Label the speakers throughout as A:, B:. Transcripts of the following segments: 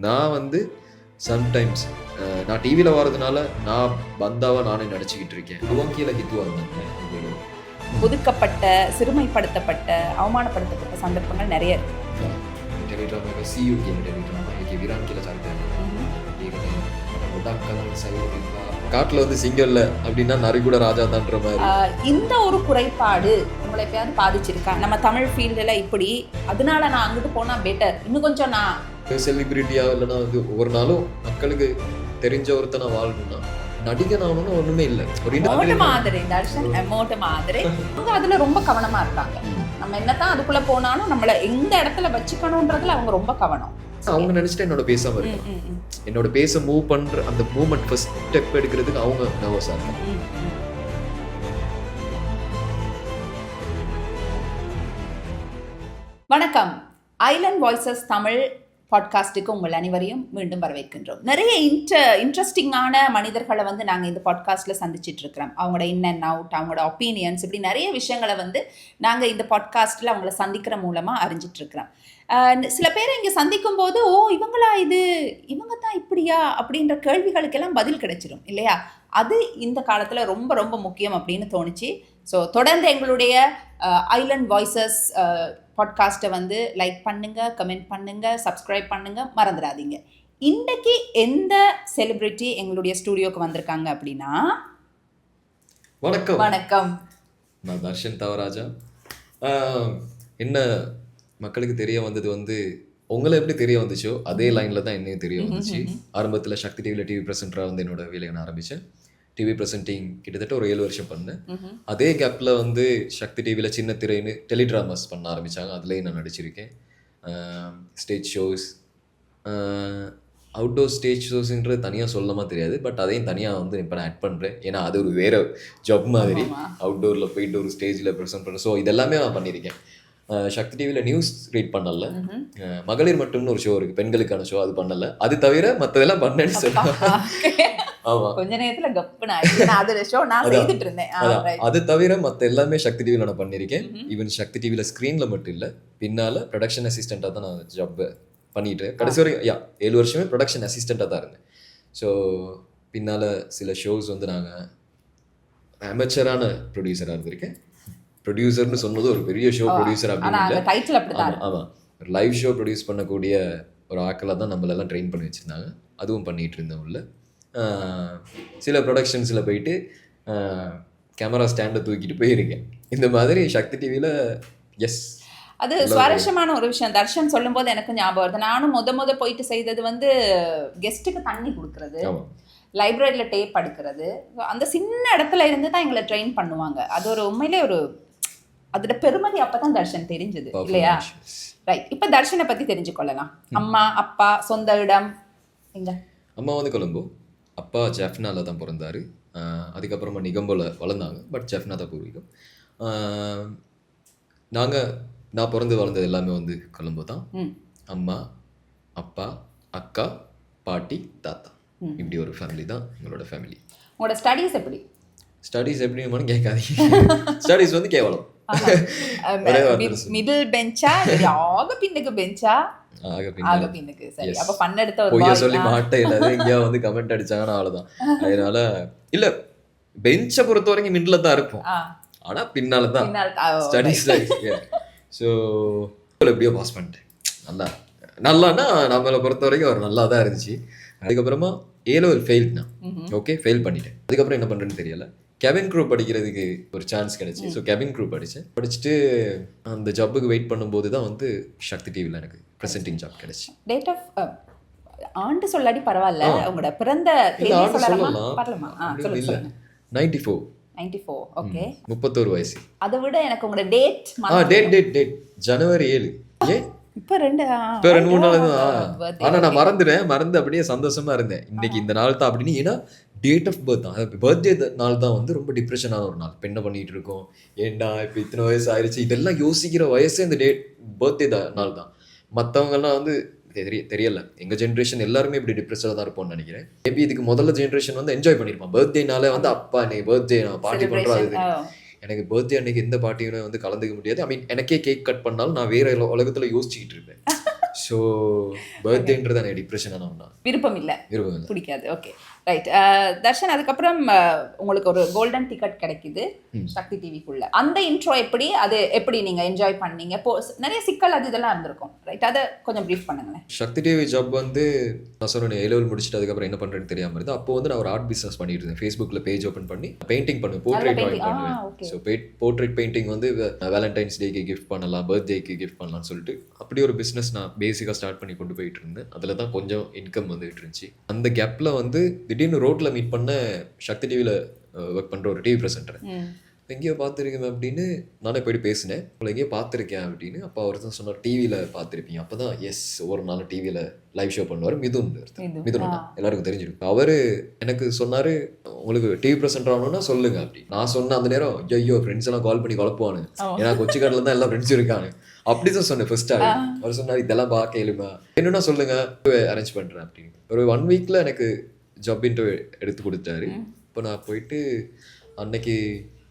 A: நான் வந்து சம்டைம்ஸ் நான் டிவியில் வரதுனால நான் பந்தாவா நானே நடிச்சுக்கிட்டு இருக்கேன். கீழே ஹித்துவா இருந்தாங்க.
B: ஒதுக்கப்பட்ட, சிறுமைப்படுத்தப்பட்ட, அவமானப்படுத்தப்பட்ட சந்தர்ப்பங்கள் நிறைய இருக்கு.
A: टेलीड्रामा सीयू කියන टेलीड्रामा එකේ විරාම් කියලා චරිතයක්. ඒකට ගොඩක් කලින් සයිලෙන්ට් காட்டுல வந்து சிங்கம் இல்ல அப்படின்னா நரி கூட ராஜா தான்ற மாதிரி.
B: இந்த ஒரு குறைபாடு உங்களை எப்பயாவது பாதிச்சிருக்கா? நம்ம தமிழ் ஃபீல்டில் இப்படி, அதனால நான் அங்கிட்டு போனா பெட்டர், இன்னும் கொஞ்சம் நான்
A: செலிபிரிட்டியா இல்லைன்னா வந்து ஒவ்வொரு நாளும் மக்களுக்கு தெரிஞ்ச ஒருத்தனை வாழணும்னா நடிகன் ஆகணும்னு ஒண்ணுமே இல்லை.
B: மோட்ட மாதிரி தர்ஷன் மோட்ட மாதிரி அவங்க அதுல ரொம்ப கவனமா இருக்காங்க. நம்ம என்னதான் அதுக்குள்ள போனாலும் நம்மள எந்த இடத்துல வச்சுக்கணும்ன்றதுல அவங்க ரொம்ப கவனம்.
A: அவங்க நினைச்சிட்டு என்னோட பேசாம இருக்காங்க. என்னோட பேச மூவ் பண்ற அந்த மூவ்மெண்ட் ஃபர்ஸ்ட் ஸ்டெப் எடுக்கிறதுக்கு அவங்க நர்வஸா இருக்காங்க.
B: வணக்கம். ஐலண்ட் வாய்ஸஸ் தமிழ் பாட்காஸ்ட்டுக்கு உங்கள் அனைவரையும் மீண்டும் வரவேற்கின்றோம். நிறைய இன்ட்ரெஸ்டிங்கான மனிதர்களை வந்து நாங்கள் இந்த பாட்காஸ்ட்டில் சந்திச்சிட்டு இருக்கிறோம். அவங்களோட இன் அண்ட் அவுட், அவங்களோட ஒப்பீனியன்ஸ், இப்படி நிறைய விஷயங்களை வந்து நாங்கள் இந்த பாட்காஸ்ட்டில் அவங்கள சந்திக்கிற மூலமாக அறிஞ்சிட்ருக்கிறோம். சில பேரை இங்கே சந்திக்கும் போது, ஓ இவங்களா இது, இவங்க தான் இப்படியா அப்படின்ற கேள்விகளுக்கெல்லாம் பதில் கிடைச்சிடும் இல்லையா? அது இந்த காலத்தில் ரொம்ப ரொம்ப முக்கியம் அப்படின்னு தோணுச்சு. ஸோ தொடர்ந்து எங்களுடைய ஐலண்ட் வாய்ஸஸ் பாட்காஸ்ட்டை வந்து லைக் பண்ணுங்கள், கமெண்ட் பண்ணுங்கள், சப்ஸ்கிரைப் பண்ணுங்கள், மறந்துடாதீங்க. இன்றைக்கு எந்த செலிப்ரிட்டி எங்களுடைய ஸ்டூடியோக்கு வந்திருக்காங்க அப்படின்னா,
A: வணக்கம்
B: வணக்கம்,
A: நான் தர்ஷன் தவராஜா. என்ன மக்களுக்கு தெரிய வந்தது வந்து உங்களை எப்படி தெரிய வந்துச்சோ அதே லைனில் தான் என்னையும் தெரிய வந்துச்சு. ஆரம்பத்தில் சக்தி டிவியில் டிவி ப்ரெசென்டராக வந்து என்னோட வேலையை நான் ஆரம்பித்தேன். டிவி ப்ரெசென்டிங் கிட்டத்தட்ட ஒரு 7 வருஷம் பண்ணேன். அதே கேப்பில் வந்து சக்தி டிவியில் சின்ன திரைன்னு டெலிட்ராமாஸ் பண்ண ஆரம்பித்தாங்க. அதுலேயும் நான் நடிச்சிருக்கேன். ஸ்டேஜ் ஷோஸ், அவுட்டோர் ஸ்டேஜ் ஷோஸுன்றது தனியாக சொல்லமா தெரியாது, பட் அதையும் தனியாக வந்து இப்போ நான் ஆட் பண்ணுறேன். ஏன்னா அது ஒரு வேறு ஜாப் மாதிரி. அவுட்டோரில் போயிட்டு ஒரு ஸ்டேஜில் ப்ரெசென்ட் பண்ணுறேன். ஸோ இதெல்லாமே நான் பண்ணியிருக்கேன். சக்தி டிவியில் நியூஸ் ரீட் பண்ணல, மகளிர் மட்டும்னு ஒரு ஷோ இருக்குது, பெண்களுக்கான ஷோ, அது பண்ணலை. அது தவிர மற்றதெல்லாம் பண்ணேன்னு சொல்லுவேன்.
B: கொஞ்ச நேரத்துல
A: அது தவிர மற்ற எல்லாமே சக்தி டிவியில் நான் பண்ணியிருக்கேன். ஈவன் சக்தி டிவியில் ஸ்க்ரீனில் மட்டும் இல்லை, பின்னால் ப்ரொடக்ஷன் அசிஸ்டண்ட்டாக தான் நான் ஜாப் பண்ணிட்டு கடைசி வரைக்கும் 7 வருஷமே ப்ரொடக்ஷன் அசிஸ்டண்ட்டாக தான் இருந்தேன். ஸோ பின்னால் சில ஷோஸ் வந்து நாங்கள் அமெச்சரான ப்ரொடியூசராக இருந்திருக்கேன். ப்ரொடியூசர்னு சொன்னது ஒரு பெரிய ஷோ ப்ரொடியூசர் அப்படின்னு. ஆமாம், லைவ் ஷோ ப்ரொடியூஸ் பண்ணக்கூடிய ஒரு ஆக்களாக தான் நம்மளெல்லாம் ட்ரெயின் பண்ணி வச்சுருந்தாங்க. அதுவும் பண்ணிகிட்டு இருந்தேன். உள்ள சில ப்ரொடக்ஷன்ஸில் போயிட்டு கேமரா ஸ்டாண்டை தூக்கிட்டு போயிருக்கேன். இந்த மாதிரி சக்தி டிவியில் எஸ்.
B: அது சுவாரஸ்யமான ஒரு விஷயம். தர்ஷன் சொல்லும்போது எனக்கு ஞாபகம் வருது. நானும் முத போயிட்டு செய்தது வந்து கெஸ்ட்டுக்கு தண்ணி கொடுக்குறது, லைப்ரரியில் டேப் அடுக்கிறது. அந்த சின்ன இடத்துல இருந்து தான் எங்களை ட்ரெயின் பண்ணுவாங்க. அது ஒரு உண்மையிலே ஒரு அதோட பெருமதி அப்பதான் தர்ஷன் தெரிஞ்சது இல்லையா? ரைட். இப்போ தர்ஷனை பற்றி தெரிஞ்சுக்கொள்ளலாம். அம்மா, அப்பா, சொந்த இடம் எங்க?
A: அம்மா வந்து கொழும்பு, அப்பா ஜெஃப்னால தான் பிறந்தாரு. அதுக்கப்புறமா நிகம்போல வளர்ந்தாங்க, பட் ஜெஃப்னா தான் பூர்வீகம். நான் பிறந்து வளர்ந்தது எல்லாமே வந்து கொழும்பு தான். அம்மா, அப்பா, அக்கா, பாட்டி, தாத்தா, இப்படி ஒரு ஃபேமிலி தான் எங்களோட ஃபேமிலி.
B: உங்களோட ஸ்டடீஸ் எப்படி?
A: ஸ்டடீஸ் எப்படின்னு கேட்காதீங்க. ஸ்டடீஸ் வந்து கேவலம்.
B: மிடில் பெஞ்சா, ஆக பின்னுக்கு பெஞ்சா? ஆக பின்னுக்கு. சரி, அப்ப பண்ண எடுத்த ஒரு
A: பொய்யா சொல்லி மாட்டே இல்லை. எங்கேயா வந்து கமெண்ட் அடிச்சாங்கன்னா அவ்வளவுதான். அதனால இல்ல, பெஞ்சை பொறுத்த வரைக்கும் மிடில் தான் இருக்கும், ஆனா பின்னால தான் ஸ்டடீஸ். ஸோ எப்படியோ பாஸ் பண்ணிட்டேன். நல்லான்னா நம்மளை பொறுத்த வரைக்கும் ஒரு நல்லா தான் இருந்துச்சு. அதுக்கப்புறமா A-level ஃபெயில் தான். ஓகே, ஃபெயில் பண்ணிட்டேன். அதுக்கப்புறம் என்ன பண்ணுறேன்னு தெரியல. கெபின் க்ரூ படிக்கிறதுக்கு ஒரு சான்ஸ் கிடைச்சி, ஸோ கெபின் க்ரூ படிச்சுட்டு அந்த ஜாப்புக்கு வெயிட் பண்ணும்போது தான் வந்து சக்தி டிவியில் எனக்கு ப்ரெசென்டிங் ஜாப் கிடைச்சி.
B: டேட் ஆஃப் ஆண்டு சொல்லாடி பரவாயில்ல, உங்களோட பிறந்த தேதி சொல்லலாமா?
A: இல்லை, 94.
B: ஓகே,
A: 31 வயசு.
B: அதை விட எனக்கு உங்களோட டேட்
A: ஜனவரி 7.
B: இப்போ
A: 2-3 நாள் தான். ஆனால் நான் மறந்து அப்படியே சந்தோஷமா இருந்தேன். இன்னைக்கு இந்த நாள் தான் அப்படின்னு. ஏன்னா டேட் ஆஃப் பர்த் தான், பர்த்டே நாள் தான் வந்து ரொம்ப டிப்ரெஷனான ஒரு நாள். இப்போ என்ன பண்ணிட்டு இருக்கோம், ஏண்டா இப்போ இத்தனை வயசு ஆயிடுச்சு, இதெல்லாம் யோசிக்கிற வயசே இந்த பர்த்டே நாள் தான். மற்றவங்கெல்லாம் வந்து தெரியல. எங்கள் ஜென்ரேஷன் எல்லாருமே இப்படி டிப்ரெஷனாக தான் இருப்போம்னு நினைக்கிறேன். மேபி இதுக்கு முதல்ல ஜென்ரேஷன் வந்து என்ஜாய் பண்ணியிருப்பான். பர்த்டேனாலே வந்து அப்பா இன்னைக்கு பர்த்டே நான் பார்ட்டி பண்ணுறது. எனக்கு பர்த்டே அன்னைக்கு எந்த பார்ட்டியும் வந்து கலந்துக்க முடியாது. ஐ மீன், எனக்கே கேக் கட் பண்ணாலும் நான் வேற உலகத்தில் யோசிச்சுக்கிட்டு இருப்பேன். ஸோ பர்த்டேன்றது எனக்கு டிப்ரெஷனான ஒன்றா
B: விருப்பம் இல்லை,
A: விருப்பம் இல்லை.
B: பிடிக்காது. Okay right. தர்ஷன், அதுக்கப்புறம் உங்களுக்கு ஒரு கோல்டன் டிக்கெட் கிடைக்குது சக்தி டிவிக்குள்ள. அந்த இன்ட்ரோ எப்படி, அது எப்படி நீங்க என்ஜாய் பண்ணீங்க? நிறைய சிக்கல் அது இதெல்லாம் இருந்திருக்கும் ரைட், அதை கொஞ்சம் ப்ரீஃப் பண்ணுங்களேன்.
A: சக்தி டிவி ஜாப் வந்து நான் சொன்னேன் A-level முடிச்சுட்டு அதுக்கப்புறம் என்ன பண்ணுறேன்னு தெரியாமல் இருந்தது. அப்போ வந்து நான் ஒரு ஆர்ட் பிஸ்னஸ் பண்ணிட்டு இருந்தேன். ஃபேஸ்புக்கில் பேஜ் ஓப்பன் பண்ணி பெயிண்டிங் பண்ணுவேன், போர்ட்ரேட் ட்ராயிங் பண்ணுவேன். ஸோ போர்ட்ரேட் பெயிண்டிங் வந்து வேலண்டைன்ஸ் டேக்கு கிஃப்ட் பண்ணலாம், பர்த்டேக்கு கிஃப்ட் பண்ணலாம்னு சொல்லிட்டு அப்படி ஒரு பிஸ்னஸ் நான் பேசிக்காக ஸ்டார்ட் பண்ணி கொண்டு போயிட்டு இருந்தேன். அதில் தான் கொஞ்சம் இன்கம் வந்துட்டு இருந்துச்சு. அந்த கேப்பில் வந்து திடீர்னு ரோட்டில் மீட் பண்ண சக்தி டிவியில் ஒர்க் பண்ணுற ஒரு டிவி ப்ரெசென்டர். எங்கேயோ பார்த்துருக்கேன் அப்படின்னு நானே போய்ட்டு பேசினேன். உங்களை எங்கேயோ பார்த்துருக்கேன் அப்படின்னு. அப்போ அவர் தான் சொன்னார், டிவியில் பார்த்துருப்பீங்க. அப்போ தான் எஸ், ஒரு நாள் டிவியில் லைவ் ஷோ பண்ணுவார் மிதுன் எல்லாருக்கும் தெரிஞ்சிருக்கும். அவர் எனக்கு சொன்னார், உங்களுக்கு டிவி ப்ரெசென்டர் ஆகணும்னா சொல்லுங்க அப்படி. நான் சொன்னேன் அந்த நேரம், ஐயோ ஃப்ரெண்ட்ஸ் எல்லாம் கால் பண்ணி குழப்புவானு, ஏன்னா கொச்சிக்காட்டில் தான் எல்லா ஃப்ரெண்ட்ஸும் இருக்காங்க. அப்படி தான் சொன்னேன் ஃபர்ஸ்ட்டாக. அவர் சொன்னார், இதெல்லாம் பார்க்க இயலுமா, என்னன்னா சொல்லுங்க, அரேஞ்ச் பண்ணுறேன் அப்படின்னு. ஒரு 1 வீக்கில் எனக்கு ஜாப் இன்டர்வியூ எடுத்து கொடுத்தாரு. இப்போ நான் போயிட்டு அன்னைக்கு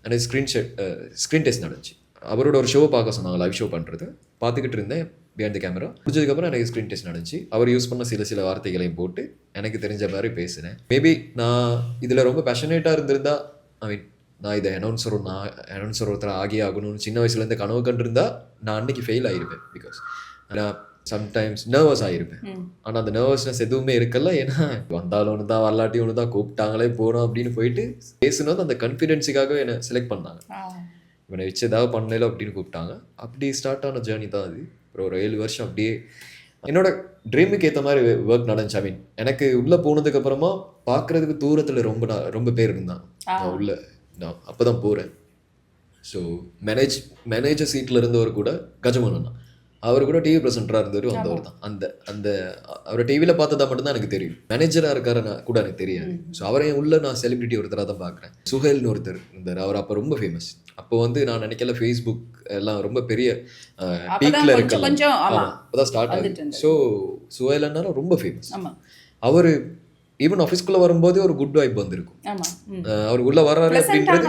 A: எனக்கு ஸ்க்ரீன் டெஸ்ட் நடந்துச்சு. அவரோட ஒரு ஷோ பார்க்க சொன்னாங்க, லைவ் ஷோ பண்ணுறது. பார்த்துக்கிட்டு இருந்தேன் பிஹைண்ட் த கேமரா. முடிஞ்சதுக்கப்புறம் எனக்கு ஸ்க்ரீன் டெஸ்ட் நடந்துச்சு. அவர் யூஸ் பண்ண சில வார்த்தைகளையும் போட்டு எனக்கு தெரிஞ்ச மாதிரி பேசினேன். மேபி நான் இதில் ரொம்ப பேஷனேட்டாக இருந்திருந்தா, ஐ மீன் நான் இதை அனௌன்சர் ஒருத்தர் ஆகி ஆகணும்னு சின்ன வயசுலேருந்து கனவு கண்டிருந்தா நான் அன்னைக்கு ஃபெயில் ஆகிருப்பேன். பிகாஸ் நான் சம்டைம்ஸ் நர்வஸ் ஆகிருப்பேன். ஆனால் அந்த நர்வஸ்னஸ் எதுவுமே இருக்கல. ஏன்னா வந்தாலும் ஒன்று தான், வரலாட்டி ஒன்று தான், கூப்பிட்டாங்களே போகிறோம் அப்படின்னு போயிட்டு பேசுனது அந்த கான்ஃபிடென்ஸுக்காக என்னை செலக்ட் பண்ணாங்க. இவனை வச்சு ஏதாவது பண்ணல அப்படின்னு கூப்பிட்டாங்க. அப்படி ஸ்டார்ட் ஆன ஜேர்னி தான் அது. அப்புறம் ஒரு 7 வருஷம் அப்படியே என்னோட ட்ரீமுக்கு ஏற்ற மாதிரி ஒர்க் நடந்துச்சு. ஐ மீன் எனக்கு உள்ளே போனதுக்கப்புறமா பார்க்குறதுக்கு தூரத்தில் ரொம்ப பேர் இருந்தாங்க. நான் உள்ளே நான் அப்போ தான் போகிறேன். ஸோ மேனேஜர் சீட்டில் இருந்தவர் கூட கஜமோகன் தான். அவர் கூட டிவி ப்ரெசென்டராக இருந்தவர் வந்தவர் தான். அந்த அவரை டிவியில் பார்த்ததா மட்டும்தான் எனக்கு தெரியும். மேனேஜராக இருக்காருன்னா கூட எனக்கு தெரியாது. ஸோ அவரை உள்ள நான் செலிபிரிட்டி ஒருத்தராக தான் பார்க்குறேன். சுஹேல்னு ஒருத்தர் இருந்தார். அவர் அப்போ ரொம்ப ஃபேமஸ். அப்போ வந்து நான் நினைக்கல ஃபேஸ்புக் எல்லாம் ரொம்ப பெரிய பீக்கில் இருக்கலாம், அப்போதான் ஸ்டார்ட் ஆகுது. ஸோ சுஹேல்னாலும் ரொம்ப ஃபேமஸ். அவர் ஈவன் ஆஃபீஸ்க்குள்ளே வரும்போது ஒரு குட் வைப் வந்திருக்கும். அவர் உள்ளே வர்றாரு அப்படின்றது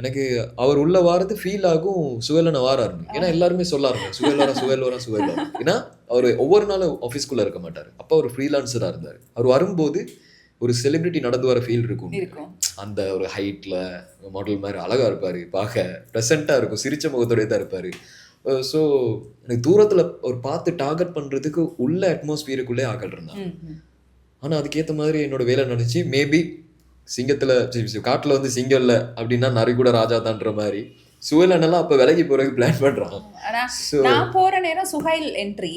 A: எனக்கு அவர் உள்ளே வாரது ஃபீல் ஆகும். சுவேலனை வாராரு, ஏன்னா எல்லாருமே சொல்லாருங்க சுவேல் வரா. ஏன்னா அவர் ஒவ்வொரு நாளும் ஆஃபீஸ்க்குள்ளே இருக்க மாட்டார். அப்போ அவர் ஃப்ரீலான்சராக இருந்தார். அவர் வரும்போது ஒரு செலிபிரிட்டி நடந்து வர ஃபீல் இருக்கும். அந்த ஒரு ஹைட்டில் மாடல் மாதிரி அழகாக இருப்பார், பார்க்க ப்ரெசண்ட்டாக இருக்கும், சிரிச்ச முகத்தோடய தான் இருப்பார். ஸோ எனக்கு தூரத்தில் ஒரு பார்த்து டார்கெட் பண்ணுறதுக்கு உள்ள அட்மாஸ்பியருக்குள்ளே ஆக்கள் இருந்தாங்க. ஆனால் அதுக்கேற்ற மாதிரி என்னோட வேலை நினச்சி மேபி சிங்கத்தில் காட்டில் வந்து சிங்கம் இல்லை அப்படின்னா நரி கூட ராஜா தான்ற மாதிரி சுஹைலனெல்லாம் அப்போ விலகி போகிறதுக்கு பிளான் பண்ணுறான்.
B: நான் போகிற நேரம் சுஹைல் என்ட்ரி,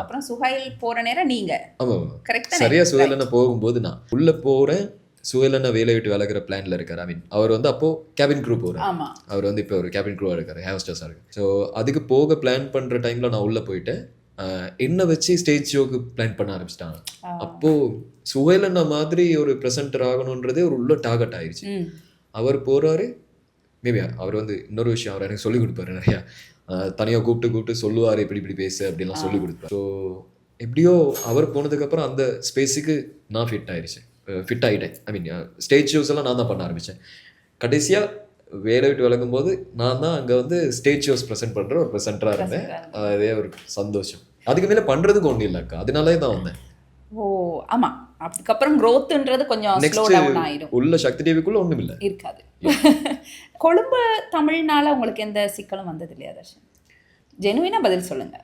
B: அப்புறம் சுஹைல் போகிற நேரம் நீங்கள்.
A: ஆமாம் கரெக்டாக சரியா. சுஹைலனை போகும்போது நான் உள்ளே போகிறேன். சுஹைலனை வேலை விட்டு விலகிற பிளான்ல இருக்காரு. ஐ மீன் அவர் வந்து அப்போ கேபின் க்ரூ போகிறார். அவர் வந்து இப்போ ஒரு கேபின் க்ரூவாக இருக்காரு, ஹேவஸ்டர்ஸாக இருக்கு. ஸோ அதுக்கு போக பிளான் பண்ணுற டைமில் நான் உள்ளே போயிட்டேன். என்ன வச்சு ஸ்டேஜ் ஷோக்கு பிளான் பண்ண ஆரம்பிச்சிட்டாங்க. அப்போ சுஹைலன மாதிரி ஒரு ப்ரெசென்டர் ஆகணுன்றதே ஒரு உள்ள டார்கெட் ஆயிடுச்சு. அவர் போறாரு. மேபி அவர் வந்து இன்னொரு விஷயம் அவர் எனக்கு சொல்லிக் கொடுப்பாரு, நிறையா தனியாக கூப்பிட்டு சொல்லுவார், இப்படி பேசு அப்படின்லாம் சொல்லிக் கொடுப்பாரு. ஸோ எப்படியோ அவர் போனதுக்கப்புறம் அந்த ஸ்பேஸுக்கு நான் ஃபிட் ஆகிட்டேன். ஐ மீன் ஸ்டேஜ் ஷோஸ் எல்லாம் நான் தான் பண்ண ஆரம்பித்தேன். கடைசியாக வேலை விட்டு விளக்கும் போது நான் தான் அங்கே வந்து ஸ்டேஜ் ஷோஸ் ப்ரெசென்ட் பண்ணுற ஒரு ப்ரெசென்டராக இருந்தேன். அதே ஒரு சந்தோஷம். அதுக்கு மேலே பண்ணுறதுக்கு ஒன்றும் இல்லைக்கா, அதனாலே தான் வந்தேன்.
B: ஓ ஆமாம், அதுக்கப்புறம் க்ரோத்ன்றது கொஞ்சம் ஸ்லோ டவுன் ஆயிடும்.
A: உள்ள சக்தி டிவிக்குள்ள ஒன்றும் இல்லை,
B: இருக்காது. கொழும்பு தமிழ்னால உங்களுக்கு எந்த சிக்கலும் வந்தது இல்லையா தர்ஷன்? ஜெனுவினா பதில் சொல்லுங்க.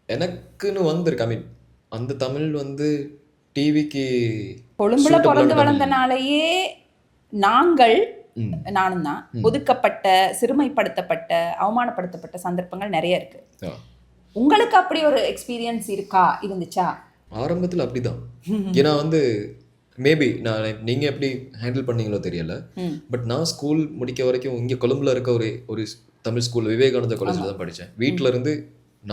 A: எனக்குன்னு வந்திருக்கு. ஐ மீன் அந்த தமிழ் வந்து டிவிக்கு
B: கொழும்புல பிறந்து வளர்ந்தனாலேயே நானும் தான் ஒதுக்கப்பட்ட, சிறுமைப்படுத்தப்பட்ட, அவமானப்படுத்தப்பட்ட சந்தர்ப்பங்கள் நிறைய இருக்கு. உங்களுக்கு அப்படி ஒரு எக்ஸ்பீரியன்ஸ் இருந்துச்சா?
A: ஆரம்பத்தில் அப்படிதான். ஏன்னா வந்து மேபி நீங்கள் எப்படி ஹேண்டில் பண்ணீங்களோ தெரியல. பட் நான் ஸ்கூல் முடிக்க வரைக்கும் இங்கே கொழும்புல இருக்க ஒரு தமிழ் ஸ்கூல் விவேகானந்தா காலேஜில் தான் படித்தேன். வீட்டில் இருந்து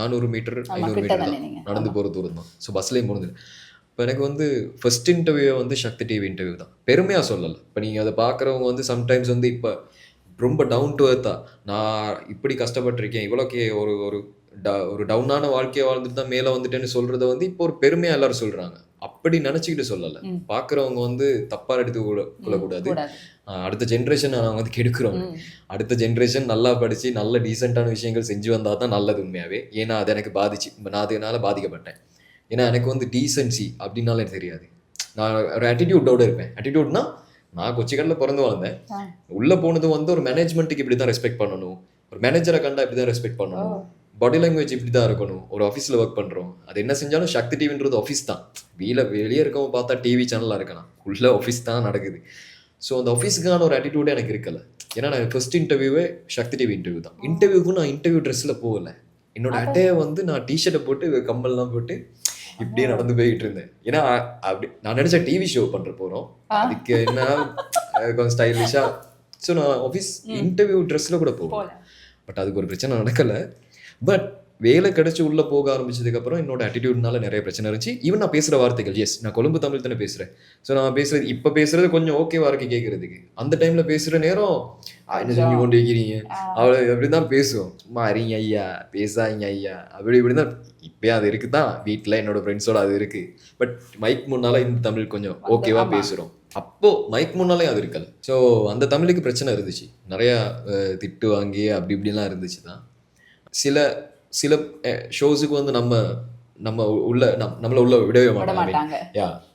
A: 400 மீட்டர் 500 மீட்டர் தான் நடந்து போகிற தூரம் தான். ஸோ பஸ்லேயும் போனது. இப்போ எனக்கு வந்து ஃபர்ஸ்ட் இன்டர்வியூ வந்து சக்தி டிவி இன்டர்வியூ தான். பெருமையாக சொல்லலை. இப்போ நீங்கள் அதை பார்க்குறவங்க வந்து சம்டைம்ஸ் வந்து இப்போ ரொம்ப டவுன் டு எர்த்தாக நான் இப்படி கஷ்டப்பட்டிருக்கேன், இவ்வளோக்கே ஒரு டவுனான வாழ்க்கையை வாழ்ந்துட்டு தான் மேலே வந்துட்டேன்னு சொல்கிறத வந்து இப்போ ஒரு பெருமையாக எல்லாரும் சொல்கிறாங்க. அப்படி நினச்சிக்கிட்டு சொல்லலை. பார்க்குறவங்க வந்து தப்பாக எடுத்து கொள்ளக்கூடாது. அடுத்த ஜென்ரேஷன் நான் வந்து கெடுக்கிறோம். அடுத்த ஜென்ரேஷன் நல்லா படித்து நல்ல டீசெண்டான விஷயங்கள் செஞ்சு வந்தால் தான் நல்லது உண்மையாகவே. ஏன்னா அது எனக்கு பாதிச்சு, நான் அதனால பாதிக்கப்பட்டேன். ஏன்னா எனக்கு வந்து டீசென்சி அப்படின்னாலும் எனக்கு தெரியாது. நான் ஒரு ஆட்டிடியூட்டோடு இருப்பேன். ஆட்டிடியூட்னா நான் கொச்சிக்கடலில் பிறந்து வளர்ந்தேன். உள்ளே போனது வந்து ஒரு மேனேஜ்மெண்ட்டுக்கு இப்படி தான் ரெஸ்பெக்ட் பண்ணணும், ஒரு மேனேஜரை கண்டா இப்படி தான் ரெஸ்பெக்ட் பண்ணணும், பாடி லாங்குவேஜ் இப்படி தான் இருக்கணும். ஒரு ஆஃபீஸில் ஒர்க் பண்ணுறோம், அது என்ன செஞ்சாலும் சக்தி டிவின்றது ஆஃபீஸ் தான். வெளியே இருக்கவங்க பார்த்தா டிவி சேனலாக இருக்கலாம், உள்ளே ஆஃபீஸ் தான் நடக்குது. ஸோ அந்த ஆஃபீஸுக்கான ஒரு ஆட்டிடியூடே எனக்கு இருக்கல. ஏன்னா நான் ஃபர்ஸ்ட் இன்டர்வியூவே சக்தி டிவி இன்டர்வியூ தான். இன்டர்வியூக்கும் நான் இன்டர்வியூ ட்ரெஸ்ஸில் போகல. என்னோட அட்டையை வந்து நான் டிஷர்ட்டை போட்டு கம்பல்லாம் போட்டு இப்படியே நடந்து போய்கிட்டு இருந்தேன். ஏன்னா அப்படி நான் நினச்ச டிவி ஷோ பண்ணுற போகிறோம், அதுக்கு என்ன கொஞ்சம் ஸ்டைலிஷாக. ஸோ நான் ஆஃபீஸ் இன்டர்வியூ ட்ரெஸ்ஸில் கூட போவேன். பட் அதுக்கு ஒரு பிரச்சனை நடக்கலை. பட் வேலை கிடச்சி உள்ளே போக ஆரம்பிச்சதுக்கப்புறம் என்னோட ஆட்டிடியூட்னால நிறைய பிரச்சனை இருந்துச்சு. ஈவன் நான் பேசுகிற வார்த்தைகள், எஸ் நான் கொழும்பு தமிழ் தானே பேசுகிறேன். ஸோ நான் பேசுகிறது இப்போ பேசுகிறது கொஞ்சம் ஓகேவா இருக்கு கேட்குறதுக்கு. அந்த டைமில் பேசுகிற நேரம் என்ன செஞ்சு கொண்டு வைக்கிறீங்க அவ்வளோ அப்படி தான் பேசுவோம். சும்மா அறிங்க ஐயா, பேசாதீங்க ஐயா, அப்படி இப்படி தான். இப்போயே அது இருக்குது தான், வீட்டில் என்னோட ஃப்ரெண்ட்ஸோட அது இருக்குது. பட் மைக் முன்னால் இந்த தமிழ் கொஞ்சம் ஓகேவா பேசுகிறோம். அப்போது மைக் முன்னாலே அது இருக்கல. ஸோ அந்த தமிழுக்கு பிரச்சனை இருந்துச்சு, நிறையா திட்டு வாங்கி அப்படி இப்படிலாம் இருந்துச்சு தான். சில ஷோஸுக்கு வந்து நம்மளை உள்ள விடவே மாட்டாங்க.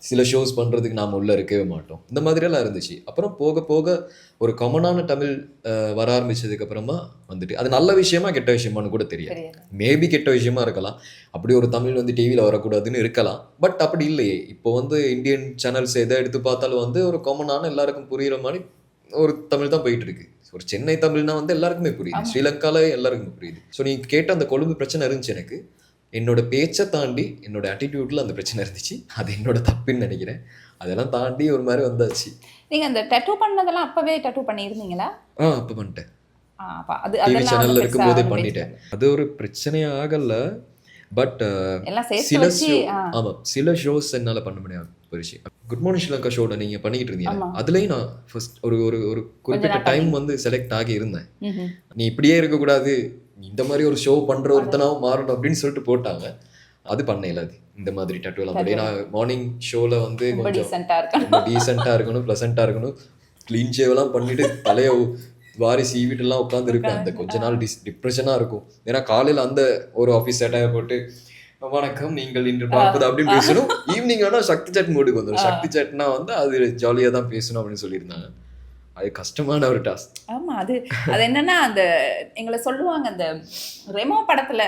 A: சில ஷோஸ் பண்ணுறதுக்கு நாம் உள்ளே இருக்கவே மாட்டோம். இந்த மாதிரியெல்லாம் இருந்துச்சு. அப்புறம் போக போக ஒரு காமனான தமிழ் வர ஆரம்பிச்சதுக்கப்புறமா வந்துட்டு அது நல்ல விஷயமா கெட்ட விஷயமானு கூட தெரியாது. மேபி கெட்ட விஷயமா இருக்கலாம், அப்படி ஒரு தமிழ் வந்து டிவியில் வரக்கூடாதுன்னு இருக்கலாம். பட் அப்படி இல்லையே. இப்போ வந்து இந்தியன் சேனல்ஸ் எதை எடுத்து பார்த்தாலும் வந்து ஒரு காமனான எல்லாருக்கும் புரிகிற மாதிரி ஒரு தமிழ் தான் போயிட்டு இருக்கு. ஒரு சென்னை தமிழ்னா வந்து எல்லாருக்குமே புரியுது, ஸ்ரீலங்கால எல்லாருக்குமே புரியுது. ஸோ நீ கேட்ட அந்த கொழும்பு பிரச்சனை இருந்துச்சு. எனக்கு என்னோட பேச்சை தாண்டி என்னோட ஆட்டிடியூட்ல அந்த பிரச்சனை இருந்துச்சு. அது என்னோட தப்புன்னு நினைக்கிறேன். அதெல்லாம் தாண்டி ஒரு மாதிரி வந்தாச்சு.
B: நீங்க அந்த டேட்டூ பண்ணதெல்லாம் அப்பவே டேட்டூ பண்ணியிருந்தீங்களா?
A: அப்போ பண்ணிட்டேன்.
B: அது
A: டிவி சேனல்ல இருக்கும்போதே பண்ணிட்டேன். அது ஒரு பிரச்சனையே ஆகல. பட் சில ஷோஸ் என்னால் பண்ண முடியாது போயிடுச்சு. குட் மார்னிங் ஸ்ரீலங்கா ஷோட நீங்க பண்ணிக்கிட்டு இருந்தீங்க, அதுலயும் நான் ஃபர்ஸ்ட் ஒரு குறிப்பிட்ட டைம் வந்து செலக்ட் ஆகி இருந்தேன். நீ இப்படியே இருக்கக்கூடாது, இந்த மாதிரி ஒரு ஷோ பண்ற ஒருத்தனாவும் மாறணும் அப்படின்னு சொல்லிட்டு போட்டாங்க. அது பண்ணல. அது இந்த மாதிரி டேட்டூ எல்லாம் போட்டு, ஏன்னா மார்னிங் ஷோல வந்து கொஞ்சம் டீசெண்டா இருக்கணும், பிளசண்டா இருக்கணும், கிளீன் ஷேவ் எல்லாம் பண்ணிட்டு தலையை வாரி சீவிட்டு எல்லாம் உட்காந்து இருப்பேன். அந்த கொஞ்ச நாள் டிப்ரெஷனா இருக்கும். ஏன்னா காலையில அந்த ஒரு ஆஃபீஸ் சேட்டையை போட்டு வணக்கம் நீங்கள் இன்று பார்ப்பது அப்படின்னு பேசணும். ஈவினிங் ஆனால் சக்தி சாட் மூடுக்கு வந்துடும். சக்தி சாட்னா வந்து அது ஜாலியாக தான் பேசணும் அப்படின்னு சொல்லியிருந்தாங்க. அது கஷ்டமான ஒரு டாஸ்க்.
B: ஆமா, அது என்னன்னா அந்த எங்களை சொல்லுவாங்க அந்த ரெமோ படத்துல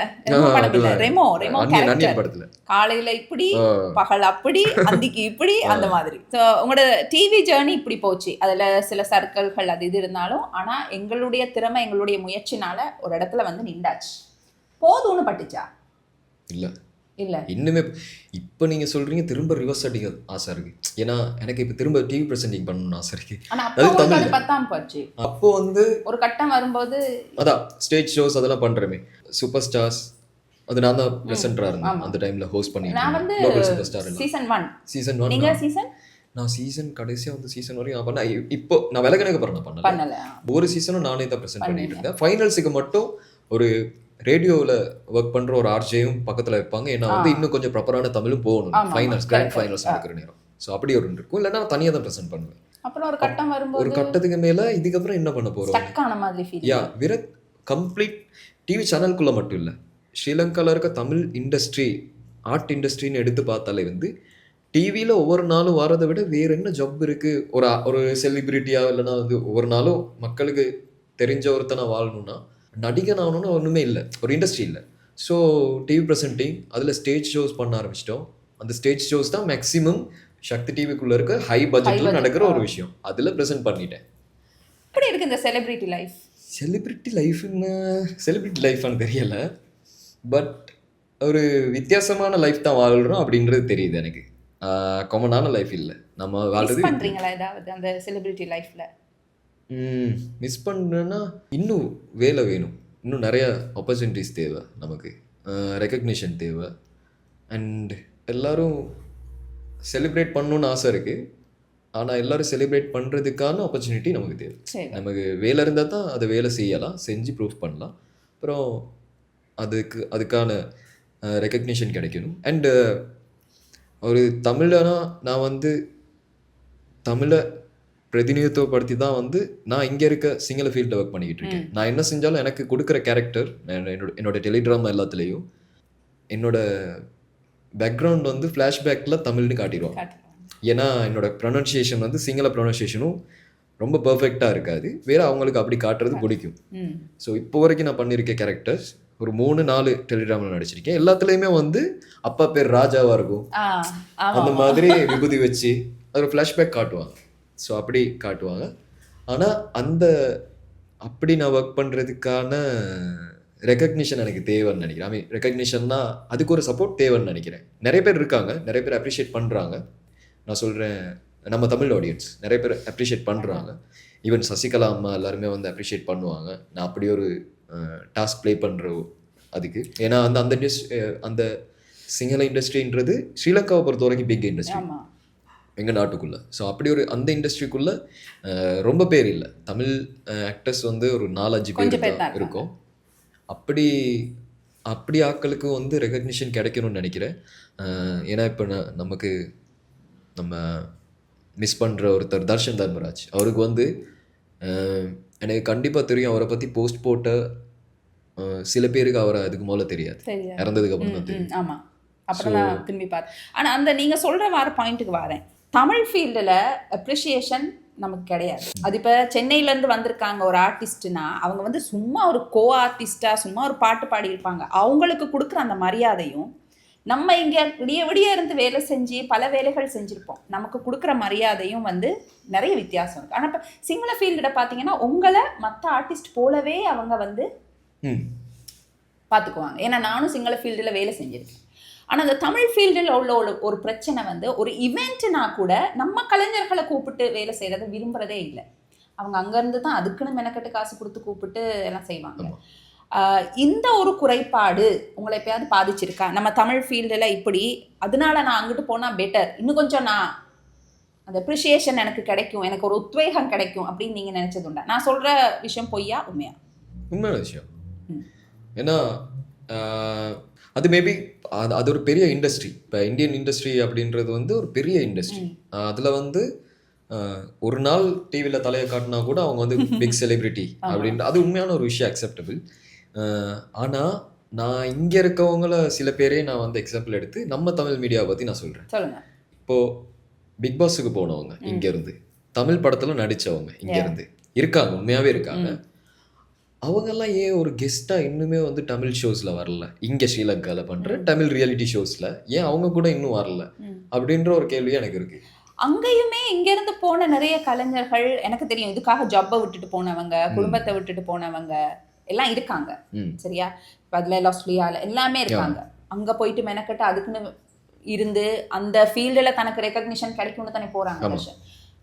B: ரெமோ
A: படத்துல
B: காலையில இப்படி பகல் அப்படி அந்திக்கு இப்படி அந்த மாதிரி. உங்களோட டிவி ஜேர்னி இப்படி போச்சு. அதுல சில சர்க்கிள்கள் அது இது இருந்தாலும், ஆனா எங்களுடைய திறமை எங்களுடைய முயற்சினால ஒரு இடத்துல வந்து நின்றாச்சு. போதும்னு பட்டுச்சா? இல்ல
A: இன்னுமே இப்போ நீங்க சொல்றீங்க திரும்ப ரிவர்ஸ் அடிக்க ஆசை இருக்கு. ஏன்னா எனக்கு இப்போ திரும்ப டிவி பிரசன்டிங் பண்ணணும்னு ஆசை இருக்கு. அப்போ வந்து
B: ஒரு கட்டம் வரும்போது
A: அதான் ஸ்டேஜ் ஷோஸ் அதெல்லாம் பண்றமே, சூப்பர் ஸ்டார்ஸ் அது நான் தான் பிரசன்டரா இருந்தேன் அந்த டைம்ல, ஹோஸ்ட் பண்ணிருந்தேன். குளோபல் சூப்பர் ஸ்டார்
B: சீசன் 1
A: நீங்க நான் சீசன் கடைசியா வந்து சீசன் வரையும் நான் பண்ணேன். இப்போ நான் விலகனுக்கு அப்புறம் நான் பண்ணல. ஒரு சீசனும் நானே தான் பிரசன்ட் பண்ணிட்டு இருந்தேன். ஃபைனல்ஸுக்கு மட்டும் ஒரு ரேடியோவில் ஒர்க் பண்ணுற ஒரு ஆர்ஜேயும் பக்கத்தில் வைப்பாங்க. ஏன்னா வந்து இன்னும் கொஞ்சம் ப்ராப்பரான தமிழும் போகணும் ஃபைனல்ஸ், கிராண்ட் ஃபைனல்ஸ் நடக்கிற நேரம். ஸோ அப்படி ஒரு இருக்கும். இல்லைன்னா நான் தனியாக தான் ப்ரெசென்ட் பண்ணுவேன்.
B: அப்புறம் ஒரு கட்டம் வரும்போது
A: ஒரு கட்டத்துக்கு மேலே இதுக்கப்புறம் என்ன பண்ண போகிறோம்? கம்ப்ளீட் டிவி சேனலுக்குள்ளே மட்டும் இல்லை, ஸ்ரீலங்காவில் இருக்க தமிழ் இண்டஸ்ட்ரி, ஆர்ட் இண்டஸ்ட்ரின்னு எடுத்து பார்த்தாலே வந்து டிவியில் ஒவ்வொரு நாளும் வரதை விட வேறு என்ன ஜாப் இருக்குது? ஒரு செலிபிரிட்டியாக இல்லைன்னா வந்து ஒவ்வொரு நாளும் மக்களுக்கு தெரிஞ்ச ஒருத்தனை வாழணும்னா நடிகன் ஆகணும்னு ஒன்றுமே இல்லை, ஒரு இண்டஸ்ட்ரி இல்லை. ஸோ டிவி ப்ரெசென்டிங், அதில் ஸ்டேஜ் ஷோஸ் பண்ண ஆரம்பிச்சிட்டோம். அந்த ஸ்டேஜ் ஷோஸ் தான் மேக்ஸிமம் சக்தி டிவிக்குள்ளே இருக்க ஹை பட்ஜெட்டில் நடக்கிற ஒரு விஷயம். அதில் ப்ரெசென்ட் பண்ணிட்டேன்.
B: எப்படி இருக்குது இந்த செலிபிரிட்டி லைஃப்?
A: செலிபிரிட்டி லைஃப்னு தெரியலை, பட் ஒரு வித்தியாசமான லைஃப் தான் வாழ்கிறோம் அப்படின்றது தெரியுது எனக்கு. காமனான லைஃப் இல்லை நம்ம வாழ்றது.
B: பண்ணுறீங்களா ஏதாவது அந்த செலிபிரிட்டி லைஃப்பில்?
A: மிஸ் பண்ணுறேன்னா இன்னும் வேலை வேணும், இன்னும் நிறையா ஆப்பர்ச்சுனிட்டிஸ் தேவை, நமக்கு ரெக்கக்னிஷன் தேவை. அண்ட் எல்லோரும் செலிப்ரேட் பண்ணணுன்னு ஆசை இருக்குது. ஆனால் எல்லோரும் செலிப்ரேட் பண்ணுறதுக்கான ஆப்பர்ச்சுனிட்டி நமக்கு தேவை. நமக்கு வேலை இருந்தால் தான் அதை வேலை செய்யலாம், செஞ்சு ப்ரூஃப் பண்ணலாம். அப்புறம் அதுக்கான ரெக்கக்னிஷன் கிடைக்கணும். அண்டு ஒரு தமிழனா நான் வந்து தமிழை பிரதிநிதித்துவப்படுத்தி தான் வந்து நான் இங்கே இருக்க சிங்கள ஃபீல்டில் ஒர்க் பண்ணிக்கிட்டு இருக்கேன். நான் என்ன செஞ்சாலும் எனக்கு கொடுக்குற கேரக்டர் என்னோட டெலிட்ராமா எல்லாத்துலேயும் என்னோட பேக்ரவுண்ட் வந்து ஃப்ளாஷ்பேக்கில் தமிழ்னு காட்டிடுவாங்க. ஏன்னா என்னோட ப்ரொனன்சியேஷன் வந்து சிங்கள ப்ரொனன்சியேஷனும் ரொம்ப பர்ஃபெக்டாக இருக்காது, வேறு அவங்களுக்கு அப்படி காட்டுறது பிடிக்கும். ஸோ இப்போ வரைக்கும் நான் பண்ணியிருக்க கேரக்டர்ஸ் ஒரு 3-4 டெலிட்ராமில் நடிச்சிருக்கேன். எல்லாத்துலேயுமே வந்து அப்பா பேர் ராஜாவாக இருக்கும், அந்த மாதிரி விபூதி வச்சு அது ஒரு ஃப்ளாஷ்பேக் காட்டுவாங்க. ஸோ அப்படி காட்டுவாங்க. ஆனால் அப்படி நான் ஒர்க் பண்ணுறதுக்கான ரெக்கக்னிஷன் எனக்கு தேவைன்னு நினைக்கிறேன். ஐ மீன் ரெக்கக்னிஷன்னா அதுக்கு ஒரு சப்போர்ட் தேவைன்னு நினைக்கிறேன். நிறைய பேர் இருக்காங்க, நிறைய பேர் அப்ரிஷியேட் பண்ணுறாங்க. நான் சொல்கிறேன், நம்ம தமிழ் ஆடியன்ஸ் நிறைய பேர் அப்ரிஷியேட் பண்ணுறாங்க. ஈவன் சசிகலா அம்மா எல்லாருமே வந்து அப்ரிஷியேட் பண்ணுவாங்க. நான் அப்படி ஒரு டாஸ்க் ப்ளே பண்ணுற அதுக்கு. ஏன்னா அந்த சிங்கள இண்டஸ்ட்ரின்றது ஸ்ரீலங்காவை பொறுத்த வரைக்கும் பிக் இண்டஸ்ட்ரி எங்கள் நாட்டுக்குள்ளே. ஸோ அப்படி ஒரு அந்த இண்டஸ்ட்ரிக்குள்ளே ரொம்ப பேர் இல்லை. தமிழ் ஆக்டர்ஸ் வந்து ஒரு 4-5 பேர் தான் இருக்கும். அப்படி ஆட்களுக்கு வந்து ரெகக்னிஷன் கிடைக்கணும்னு நினைக்கிறேன். ஏன்னா இப்போ நம்ம மிஸ் பண்ணுற ஒருத்தர் தர்ஷன் தர்மராஜ், அவருக்கு வந்து எனக்கு கண்டிப்பாக தெரியும். அவரை பற்றி போஸ்ட் போட்ட சில பேருக்கு அவரை அதுக்கு முதல்ல தெரியாது, இறந்ததுக்கு அப்புறம் தான் தெரியும்.
B: ஆமாம், அப்புறம் நான் திரும்பி பார்த்தேன். ஆனால் அந்த நீங்கள் சொல்கிற பாயிண்ட்டுக்கு வரேன். தமிழ் ஃபீல்டில் அப்ரிஷியேஷன் நமக்கு கிடையாது. அது இப்போ சென்னையிலேருந்து வந்திருக்காங்க ஒரு ஆர்டிஸ்ட்னா, அவங்க வந்து சும்மா ஒரு ஆர்டிஸ்டாக சும்மா ஒரு பாட்டு பாடியிருப்பாங்க. அவங்களுக்கு கொடுக்குற அந்த மரியாதையும் நம்ம இங்கே விடிய இருந்து வேலை செஞ்சு பல வேலைகள் செஞ்சுருப்போம், நமக்கு கொடுக்குற மரியாதையும் வந்து நிறைய வித்தியாசம் இருக்குது. ஆனால் இப்போ சிங்கள ஃபீல்டில் பார்த்தீங்கன்னா உங்களை மற்ற ஆர்டிஸ்ட் போலவே அவங்க வந்து பார்த்துக்குவாங்க. ஏன்னா நானும் சிங்கள ஃபீல்டில் வேலை செஞ்சுருக்கேன். ஆனால் அந்த தமிழ் ஃபீல்டில் உள்ள ஒரு பிரச்சனை வந்து ஒரு இவெண்ட்னா கூட நம்ம கலைஞர்களை கூப்பிட்டு வேலை செய்கிறத விரும்புகிறதே இல்லை. அவங்க அங்கேருந்து தான் அதுக்குன்னு மெனக்கட்டு காசு கொடுத்து கூப்பிட்டு எல்லாம் செய்வாங்க. இந்த ஒரு குறைபாடு உங்களை எப்பயாவது பாதிச்சிருக்கா? நம்ம தமிழ் ஃபீல்டில் இப்படி, அதனால நான் அங்கிட்டு போனால் பெட்டர், இன்னும் கொஞ்சம் நான் அந்த அப்ரிஷியேஷன் எனக்கு கிடைக்கும், எனக்கு ஒரு உத்வேகம் கிடைக்கும் அப்படின்னு நீங்கள் நினச்சது உண்டா? நான் சொல்கிற விஷயம் பொய்யா உண்மையா?
A: உண்மையான விஷயம். ஏன்னா அது மேபி அது ஒரு பெரிய இண்டஸ்ட்ரி. இப்போ இந்தியன் இண்டஸ்ட்ரி அப்படின்றது வந்து ஒரு பெரிய இண்டஸ்ட்ரி. அதில் வந்து ஒரு நாள் டிவியில் தலையை காட்டினா கூட அவங்க வந்து பிக் செலிபிரிட்டி அப்படின்ற அது உண்மையான ஒரு விஷயம், அக்செப்டபிள். ஆனால் நான் இங்கே இருக்கவங்கள சில பேரே நான் வந்து எக்ஸாம்பிள் எடுத்து நம்ம தமிழ் மீடியாவை பற்றி நான் சொல்கிறேன். இப்போது பிக் பாஸுக்கு போனவங்க இங்கேருந்து, தமிழ் படத்தில் நடித்தவங்க இங்கேருந்து இருக்காங்க, உண்மையாகவே இருக்காங்க. அவங்கெல்லாம் ஏன் ஒரு கெஸ்ட்டாக இன்னுமே வந்து தமிழ் ஷோஸில் வரல? இங்கே ஸ்ரீலங்காவில் பண்ணுற தமிழ் ரியாலிட்டி ஷோஸில் ஏன் அவங்க கூட இன்னும் வரல அப்படின்ற ஒரு கேள்வி எனக்கு இருக்குது.
B: அங்கேயுமே இங்கேருந்து போன நிறைய கலைஞர்கள் எனக்கு தெரியும், இதுக்காக ஜாப்பை விட்டுட்டு போனவங்க, குடும்பத்தை விட்டுட்டு போனவங்க எல்லாம் இருக்காங்க. சரியா? அதில் ஆஸ்திரேலியாவில் எல்லாமே இருக்காங்க. அங்கே போயிட்டு மெனக்கட்டு அதுக்குன்னு இருந்து அந்த ஃபீல்டில் தனக்கு ரெக்கக்னிஷன் கிடைக்கும்னு தானே போகிறாங்க.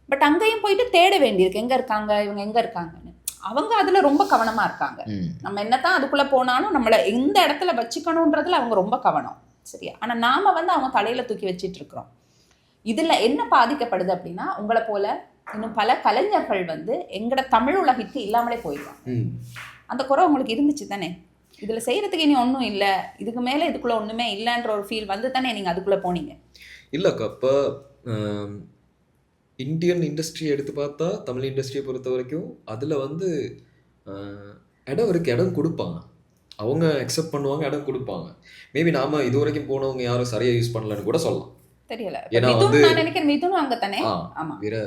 B: பட் அங்கேயும் போயிட்டு தேட வேண்டியிருக்கு, எங்கே இருக்காங்க இவங்க, எங்கே இருக்காங்கன்னு. அவங்க அதில் ரொம்ப கவனமாக இருக்காங்க. நம்ம என்னத்தான் அதுக்குள்ளே போனாலும் நம்மளை எந்த இடத்துல வச்சுக்கணுன்றதுல அவங்க ரொம்ப கவனம். சரியா? ஆனால் நாம் வந்து அவங்க தலையில் தூக்கி வச்சிட்டு இருக்கிறோம். இதில் என்ன பாதிக்கப்படுது அப்படின்னா, உங்களை போல இன்னும் பல கலைஞர்கள் வந்து எங்களோட தமிழ் உலகிற்கு இல்லாமலே போயிடுவாங்க. அந்த குறை உங்களுக்கு இருந்துச்சு தானே? இதில் செய்கிறதுக்கு இனி ஒன்றும் இல்லை, இதுக்கு மேலே இதுக்குள்ளே ஒன்றுமே இல்லைன்ற ஒரு ஃபீல் வந்து தானே நீங்கள் அதுக்குள்ளே போனீங்க?
A: இல்லைக்கா, இப்போ இந்தியன் இண்டஸ்ட்ரி எடுத்து பார்த்தா தமிழ் இண்டஸ்ட்ரியை பொறுத்த வரைக்கும் அதில் வந்து இடம் இருக்குது, இடம் கொடுப்பாங்க, அவங்க அக்செப்ட் பண்ணுவாங்க, இடம் கொடுப்பாங்க. மேபி நாம இது வரைக்கும் போனவங்க யாரும் சரியாக யூஸ் பண்ணலன்னு கூட சொல்லலாம்.
B: தெரியல. ஏன்னா வந்து நான் நினைக்கிறேன் மிதுன் அங்கே தானே. ஆமாம்,
A: வேற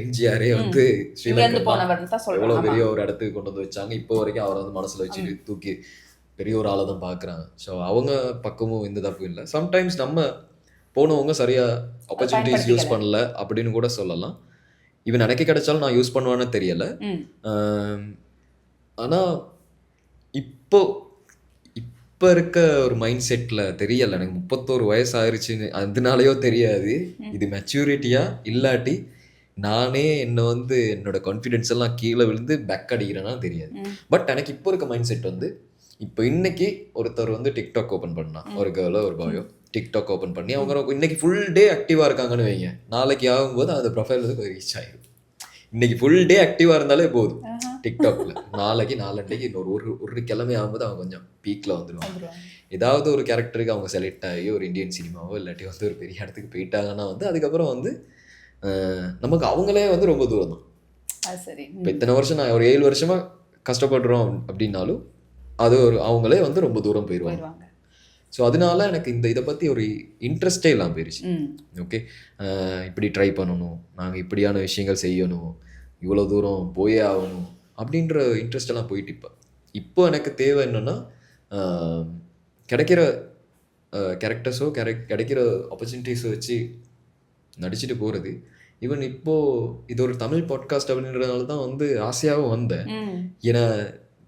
A: எம்ஜிஆரே வந்து எவ்வளோ பெரிய ஒரு இடத்துக்கு கொண்டு வந்து வச்சாங்க. இப்போ வரைக்கும் அவரை வந்து மனசில் வச்சுட்டு தூக்கி பெரிய ஒரு ஆளை தான் பார்க்குறாங்க. ஸோ அவங்க பக்கமும் எந்த தப்பு இல்லை. சம்டைம்ஸ் நம்ம போனவங்க சரியாக ஆப்பர்ச்சுனிட்டிஸ் யூஸ் பண்ணல அப்படின்னு கூட சொல்லலாம். இவன் எனக்கு கிடைச்சாலும் நான் யூஸ் பண்ணுவான்னு தெரியலை. ஆனால் இப்போ இருக்க ஒரு மைண்ட் செட்டில் தெரியலை, எனக்கு 31 வயசு ஆயிடுச்சுன்னு அதனாலையோ தெரியாது, இது மெச்சூரிட்டியா இல்லாட்டி நானே என்னை வந்து என்னோட கான்ஃபிடென்ஸ் எல்லாம் கீழே விழுந்து பேக் அடிக்கிறேன்னா தெரியாது. பட் எனக்கு இப்போ இருக்க மைண்ட் செட் வந்து, இப்போ இன்னைக்கு ஒருத்தர் வந்து டிக்டாக் ஓப்பன் பண்ணா, ஒரு கேர்ளோ ஒரு பாயோ டிக்டாக் ஓப்பன் பண்ணி அவங்க இன்னைக்கு ஃபுல் டே ஆக்டிவாக இருக்காங்கன்னு வைங்க, நாளைக்கு ஆகும்போது அந்த ப்ரொஃபைல் வந்து ரீச் ஆகிடும். இன்னைக்கு ஃபுல் டே ஆக்டிவாக இருந்தாலே போதும் டிக்டாக்ல, நாளைக்கு நாலண்டைக்கு இன்னொரு ஒரு கிழமை ஆகும்போது அவங்க கொஞ்சம் பீக்கில் வந்துடுவாங்க. ஏதாவது ஒரு கேரக்டருக்கு அவங்க செலக்ட் ஆகி ஒரு இந்தியன் சினிமாவோ இல்லாட்டி வந்து ஒரு பெரிய இடத்துக்கு போயிட்டாங்கன்னா வந்து அதுக்கப்புறம் வந்து நமக்கு அவங்களே வந்து ரொம்ப தூரம் தான்.
B: சரி.
A: இப்போ இத்தனை வருஷம் நான் ஒரு 7 வருஷமாக கஷ்டப்படுறோம் அப்படின்னாலும் அது ஒரு அவங்களே வந்து ரொம்ப தூரம் போயிடுவாங்க. ஸோ அதனால எனக்கு இதை பற்றி ஒரு இன்ட்ரெஸ்டே இல்லாமல் போயிடுச்சு. ஓகே, இப்படி ட்ரை பண்ணணும், நாங்கள் இப்படியான விஷயங்கள் செய்யணும், இவ்வளோ தூரம் போயே ஆகணும் அப்படின்ற இன்ட்ரெஸ்ட் எல்லாம் போயிட்டு இப்போ எனக்கு தேவை என்னென்னா கிடைக்கிற கேரக்டர்ஸோ கிடைக்கிற ஆப்பர்ச்சுனிட்டிஸோ வச்சு நடிச்சுட்டு போகிறது. ஈவன் இப்போது இது ஒரு தமிழ் பாட்காஸ்ட் அப்படின்றதுனால தான் வந்து ஆசையாகவும் வந்தேன். ஏன்னா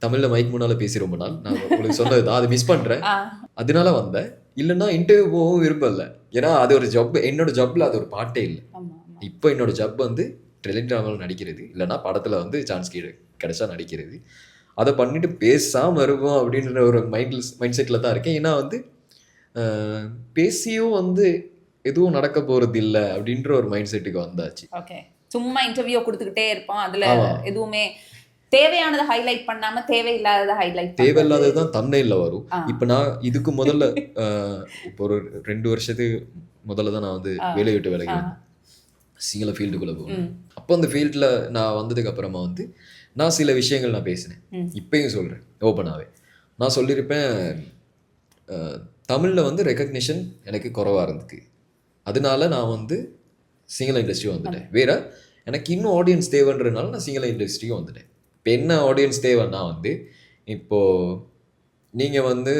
A: தமிழில் மைக் முன்னால் பேசி ரொம்ப நாள் நான் உங்களுக்கு சொன்னது தான், அதை மிஸ் பண்ணுறேன், அதனால வந்தேன். இல்லைன்னா இன்டர்வியூ போகவும் விருப்பம் இல்லை. ஏன்னா அது ஒரு ஜப், என்னோட ஜப்பில் அது ஒரு பாட்டே இல்லை. இப்போ என்னோட ஜப் வந்து டெலிகிராமில் நடிக்கிறது, இல்லைன்னா படத்தில் வந்து சான்ஸ் கிடைச்சா நடிக்கிறது. அதை பண்ணிட்டு பேசாமல் இருக்கும் அப்படின்ற ஒரு மைண்ட் செட்டில் தான் இருக்கேன். ஏன்னா வந்து பேசியும் வந்து எதுவும் நடக்க போகிறது இல்லை அப்படின்ற ஒரு மைண்ட் செட்டுக்கு வந்தாச்சு.
B: ஓகே, சும்மா இன்டர்வியூ கொடுத்துக்கிட்டே இருப்போம், அதில் எதுவுமே தேவையானதை ஹைலைட் பண்ணாம தேவையில்லாததை ஹைலைட்,
A: தேவையில்லாதது தான் தம்ப்நெயில்ல வரும். இப்போ நான் இதுக்கு முதல்ல இப்போ ஒரு 2 வருஷத்துக்கு முதல்ல தான் நான் வந்து வேலையை விட்டு விலகி வந்தேன், சிங்கள ஃபீல்டுக்குள்ளே போவேன். அப்போ அந்த ஃபீல்டில் நான் வந்ததுக்கு அப்புறமா வந்து நான் சில விஷயங்கள் நான் பேசினேன். இப்பயும் சொல்கிறேன் ஓப்பனாகவே, நான் சொல்லியிருப்பேன் தமிழில் வந்து ரெக்கக்னிஷன் எனக்கு குறைவாக இருந்துக்கு, அதனால நான் வந்து சிங்கள இண்டஸ்ட்ரியும் வந்துட்டேன். வேற எனக்கு இன்னும் ஆடியன்ஸ் தேவைன்றதுனால நான் சிங்கள இண்டஸ்ட்ரியும் வந்துட்டேன். இப்போ என்ன ஆடியன்ஸ் தேவைன்னா வந்து இப்போது நீங்கள் வந்து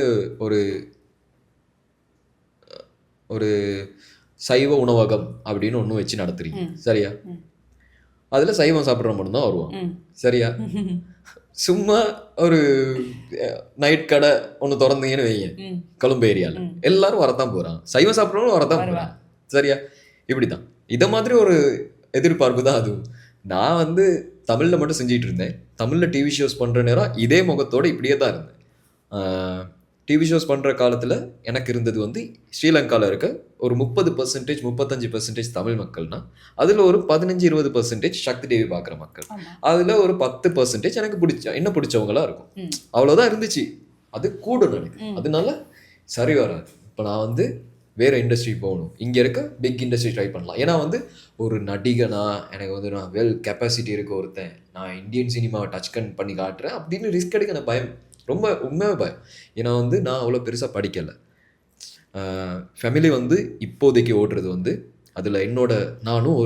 A: ஒரு சைவ உணவகம் அப்படின்னு ஒன்று வச்சு நடத்துறீங்க, சரியா? அதில் சைவம் சாப்பிட்ற மட்டும்தான் வருவான், சரியா? சும்மா ஒரு நைட் கடை ஒன்று திறந்தீங்கன்னு வைங்க கொழும்பு ஏரியாவில், எல்லாரும் வரத்தான் போகிறான், சைவம் சாப்பிட்றவங்களும் வரத்தான் போகிறான், சரியா? இப்படி தான், இதை மாதிரி ஒரு எதிர்பார்ப்பு தான் அதுவும். நான் வந்து தமிழில் மட்டும் செஞ்சிட்டு இருந்தேன். தமிழில் டிவி ஷோஸ் பண்ணுற நேரம் இதே முகத்தோடு இப்படியே தான் இருந்தேன். டிவி ஷோஸ் பண்ணுற காலத்தில் எனக்கு இருந்தது வந்து ஸ்ரீலங்காவில் இருக்க ஒரு 30%, 35% தமிழ் மக்கள்னா அதில் ஒரு 15-20% சக்தி டிவி பார்க்குற மக்கள், அதில் ஒரு 10% எனக்கு பிடிச்சவங்களா இருக்கும். அவ்வளோதான் இருந்துச்சு. அது கூடும் எனக்கு, அதனால சரி வராது. இப்போ நான் வந்து வேறு இண்டஸ்ட்ரி போகணும், இங்கே இருக்க பிக் இண்டஸ்ட்ரி ட்ரை பண்ணலாம். ஏன்னா வந்து ஒரு நடிகனா எனக்கு வந்து நான் வெல் கெப்பாசிட்டி இருக்க ஒருத்தன், நான் இந்தியன் சினிமாவை டச் பண்ணி காட்டுறேன் அப்படின்னு ரிஸ்க் எடுக்க எனக்கு பயம், ரொம்ப உண்மையாக பயம். ஏன்னா வந்து நான் அவ்வளோ பெருசாக படிக்கலை. ஃபேமிலி வந்து இப்போதைக்கு ஓடுறது வந்து அதில் நானும்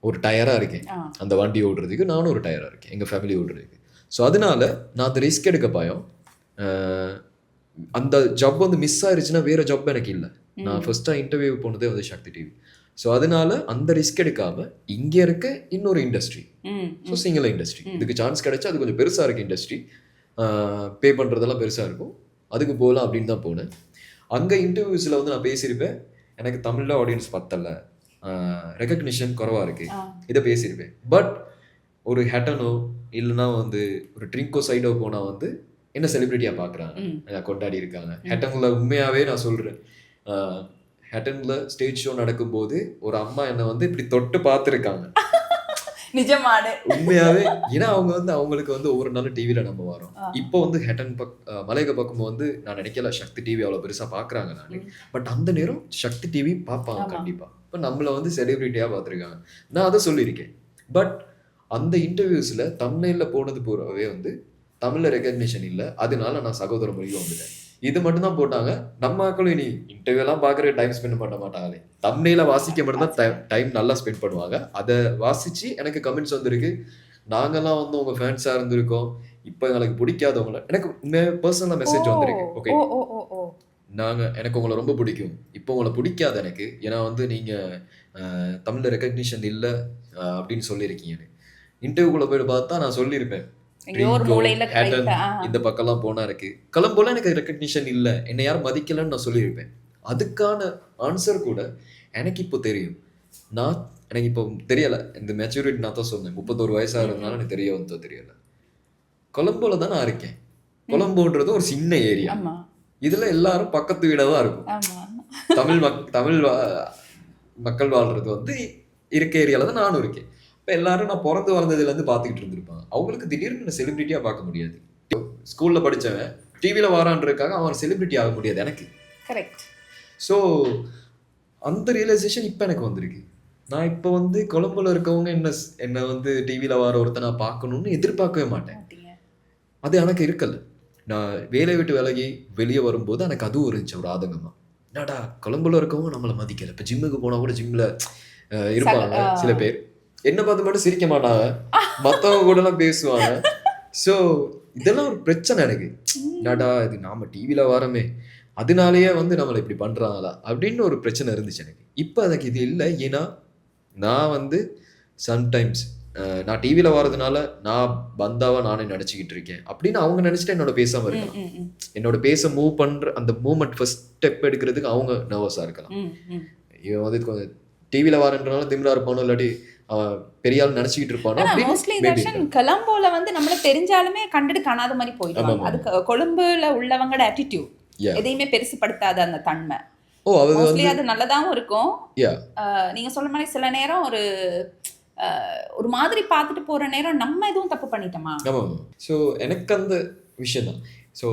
A: ஒரு டயராக இருக்கேன், அந்த வண்டி ஓடுறதுக்கு நானும் ஒரு டயராக இருக்கேன், எங்கள் ஃபேமிலி ஓடுறதுக்கு. ஸோ அதனால நான் அந்த ரிஸ்க் எடுக்க பயம். அந்த ஜப் வந்து மிஸ் ஆயிடுச்சுன்னா வேறு ஜப் எனக்கு இல்லை. நான் ஃபர்ஸ்ட்டாக இன்டர்வியூ போனதே வந்து சக்தி டிவி. ஸோ அதனால அந்த ரிஸ்க் எடுக்காம இங்கே இருக்க இன்னொரு இண்டஸ்ட்ரி, ஸோ சிங்கள இண்டஸ்ட்ரி, இதுக்கு சான்ஸ் கிடைச்சா அது கொஞ்சம் பெருசாக இருக்கு இண்டஸ்ட்ரி, பே பண்ணுறதெல்லாம் பெருசாக இருக்கும், அதுக்கு போகலாம் அப்படின்னு தான் போனேன். அங்கே இன்டர்வியூஸில் வந்து நான் பேசியிருப்பேன், எனக்கு தமிழில் ஆடியன்ஸ் பத்தலை, ரெக்கக்னிஷன் குறவாக இருக்குது, இதை பேசியிருப்பேன். பட் ஒரு ஹேட்டனோ இல்லைன்னா வந்து ஒரு ட்ரிங்கோ சைடோ போனால் வந்து என்ன செலிப்ரிட்டியாக பார்க்குறாங்க, கொண்டாடி இருக்காங்க. ஹேட்டனில் உண்மையாகவே நான் சொல்கிறேன், ஹேட்டனில் ஸ்டேஜ் ஷோ நடக்கும்போது ஒரு அம்மா என்னை வந்து இப்படி தொட்டு பார்த்துருக்காங்க,
B: நிஜமான
A: உண்மையாகவே. ஏன்னா அவங்க வந்து அவங்களுக்கு வந்து ஒவ்வொரு நாளும் டிவியில் நம்ம வரோம். இப்போ வந்து ஹேட்டன் மலையக பக்கம் வந்து நான் நினைக்கல சக்தி டிவி அவ்வளோ பெருசாக பார்க்குறாங்க நான், பட் அந்த நேரம் சக்தி டிவி பார்ப்பாங்க கண்டிப்பாக. இப்போ நம்மளை வந்து செலிப்ரிட்டியாக பார்த்துருக்காங்க, நான் அதை சொல்லியிருக்கேன். பட் அந்த இன்டர்வியூஸில் தம்ப்நெயிலில் போனது பூராவே வந்து தமிழில் ரெகக்னிஷன் இல்லை, அதனால நான் சகோதர மொழியும் வந்துட்டேன், இது மட்டும்தான் போட்டாங்க. நம்ம மக்களும் இனி இன்டர்வியூலாம் பார்க்குற டைம் ஸ்பெண்ட் பண்ண மாட்டாங்களே, தம்ப்நெயிலை வாசிக்க மட்டும்தான் டைம் நல்லா ஸ்பெண்ட் பண்ணுவாங்க. அதை வாசித்து எனக்கு கமெண்ட்ஸ் வந்திருக்கு, நாங்கள்லாம் வந்து உங்கள் ஃபேன்ஸாக இருந்திருக்கோம், இப்போ எங்களுக்கு பிடிக்காதவங்கள எனக்கு பர்சனலாக மெசேஜ் வந்திருக்கு. ஓகே, எனக்கு உங்களை ரொம்ப பிடிக்கும், இப்போ உங்களை பிடிக்காது எனக்கு, ஏன்னா வந்து நீங்கள் தமிழில் ரெகக்னிஷன் இல்லை அப்படின்னு சொல்லியிருக்கீங்கன்னு. இன்டர்வியூக்குள்ளே போய்ட்டு பார்த்தா நான் சொல்லியிருப்பேன் இந்த பக்கம்லாம் போனா இருக்கு, கிளம்போல எனக்கு ரெக்கக்னிஷன் இல்லை, என்னை யாரும் மதிக்கலன்னு நான் சொல்லியிருப்பேன். அதுக்கான ஆன்சர் கூட எனக்கு இப்போ தெரியும். எனக்கு இப்போ தெரியலை, இந்த மெச்சூரிட்டி நான் தான் சொன்னேன், 31 வயசாகிறதுனால எனக்கு தெரியலை. கொலம்போல தான் நான் இருக்கேன். கொலம்போன்றது ஒரு சின்ன ஏரியா, இதுல எல்லாரும் பக்கத்து வீடாக தான் இருக்கும். தமிழ் மக்கள் வாழ்றது வந்து இருக்க ஏரியால தான் நானும் இருக்கேன். இப்போ எல்லாரும் நான் பிறந்து வளர்ந்ததுலேருந்து பார்த்துக்கிட்டு இருந்திருப்பாங்க, அவங்களுக்கு திடீர்னு செலிபிரிட்டியாக பார்க்க முடியாது. ஸ்கூலில் படித்தவன் டிவியில் வாரான்றதுக்காக அவன் செலிபிரிட்டி ஆக முடியாது எனக்கு.
B: கரெக்ட்.
A: ஸோ அந்த ரியலைசேஷன் இப்போ எனக்கு வந்திருக்கு. நான் இப்போ வந்து கொழம்புல இருக்கவங்க என்ன வந்து டிவியில் வர ஒருத்தர் நான் பார்க்கணுன்னு எதிர்பார்க்கவே மாட்டேன். அது எனக்கு இருக்கல. நான் வேலையை விட்டு விலகி வெளியே வரும்போது எனக்கு அதுவும் இருந்துச்சு ஒரு ஆதங்கமாக. என்னடா கொழம்புல இருக்கவங்க நம்மளை மதிக்கல. இப்போ ஜிம்முக்கு போனால் கூட ஜிம்மில் இருப்பாங்க சில பேர், என்ன பார்த்து மட்டும் சிரிக்க மாட்டாங்க, மற்றவங்க கூடலாம் பேசுவாங்க. ஸோ இதெல்லாம் ஒரு பிரச்சனை எனக்கு. என்னடா இது நாம டிவியில் வரமே, அதனாலேயே வந்து நம்மளை இப்படி பண்ணுறாங்களா அப்படின்னு ஒரு பிரச்சனை இருந்துச்சு எனக்கு. இப்போ எனக்கு இது இல்லை. ஏன்னா நான் வந்து சம்டைம்ஸ் நான் டிவியில் வர்றதுனால நான் பந்தாவா நானே நினச்சிக்கிட்டு இருக்கேன் அப்படின்னு அவங்க நினச்சிட்டு என்னோட பேசாமல் இருக்கலாம். என்னோட பேச மூவ் பண்ணுற அந்த மூவ்மெண்ட் ஃபர்ஸ்ட் ஸ்டெப் எடுக்கிறதுக்கு அவங்க நர்வஸாக இருக்கலாம். இவன் வந்து கொஞ்சம் டிவியில் வரன்றனால திமிரா இருப்பானோ, இல்லாட்டி பெரிய ஆள் நினச்சிக்கிட்டு இருப்பானோ.
B: மோஸ்ட்லி கொலம்போல வந்து நம்மள தெரிஞ்சாலுமே கண்டுட்டு காணாத மாதிரி போயிடுவாங்க. அது கொழும்புல உள்ளவங்களோட ஆட்டிடியூட் எதையுமே பெருசுப்படுத்தாத அந்த தன்மை. அது நல்லதாகவும் இருக்கும். நீங்க சொல்ற மாதிரி சில நேரம் ஒரு மாதிரி பார்த்துட்டு போற நேரம் நம்ம எதுவும் தப்பு பண்ணிட்டோமா.
A: ஆமாம். ஸோ எனக்கு அந்த விஷயம் தான். ஸோ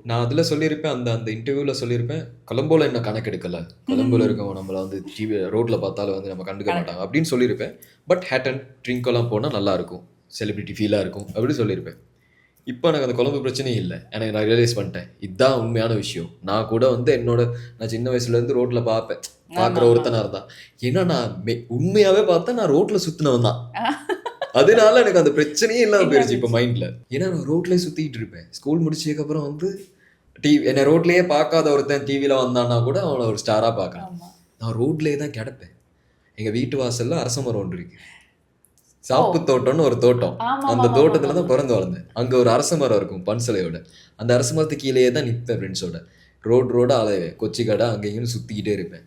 A: நான் அதில் சொல்லியிருப்பேன், அந்த இன்டர்வியூவில் சொல்லியிருப்பேன், கொலம்போல என்ன கணக்கெடுக்கலை, கொலம்போல இருக்கவங்க நம்மளை வந்து டிவி ரோட்டில் பார்த்தாலும் வந்து நம்ம கண்டுக்க மாட்டாங்க அப்படின்னு சொல்லியிருப்பேன். பட் ஹேட் அண்ட் ட்ரிங்க்கெல்லாம் போனால் நல்லாயிருக்கும், செலிபிரிட்டி ஃபீலாக இருக்கும் அப்படின்னு சொல்லியிருப்பேன். இப்போ எனக்கு அந்த கொழம்பு பிரச்சனையும் இல்லை. எனக்கு நான் ரியலைஸ் பண்ணிட்டேன், இதுதான் உண்மையான விஷயம். நான் கூட வந்து நான் சின்ன வயசுலேருந்து ரோட்டில் பார்க்குற ஒருத்தனாக இருந்தான். ஏன்னா நான் உண்மையாகவே பார்த்தா நான் ரோட்டில் சுற்றினவன் தான். அதனால எனக்கு அந்த பிரச்சனையே இல்லாமல் போயிடுச்சு இப்போ மைண்டில். ஏன்னா நான் ரோட்லேயே சுற்றிக்கிட்டு இருப்பேன். ஸ்கூல் முடிச்சதுக்கப்புறம் வந்து என்னை ரோட்லேயே பார்க்காத ஒருத்தன் டிவியில் வந்தான்னா கூட அவனை ஒரு ஸ்டாராக பார்க்கலாம். நான் ரோட்லேயே தான் கிடப்பேன். எங்கள் வீட்டு வாசலில் அரச மரம் ஒன்று இருக்கு, சாப்பு தோட்டம்னு ஒரு தோட்டம். அந்த தோட்டத்தில் தான் பிறந்து வளர்ந்தேன். அங்கே ஒரு அரச மரம் இருக்கும் பன்சலையோட. அந்த அரச மரத்துக்கு கீழேயே தான் நிற்பேன் ஃப்ரெண்ட்ஸோட. ரோடாக அலைவேன், கொச்சி கடை அங்கே இங்கேயும் சுற்றிக்கிட்டே இருப்பேன்.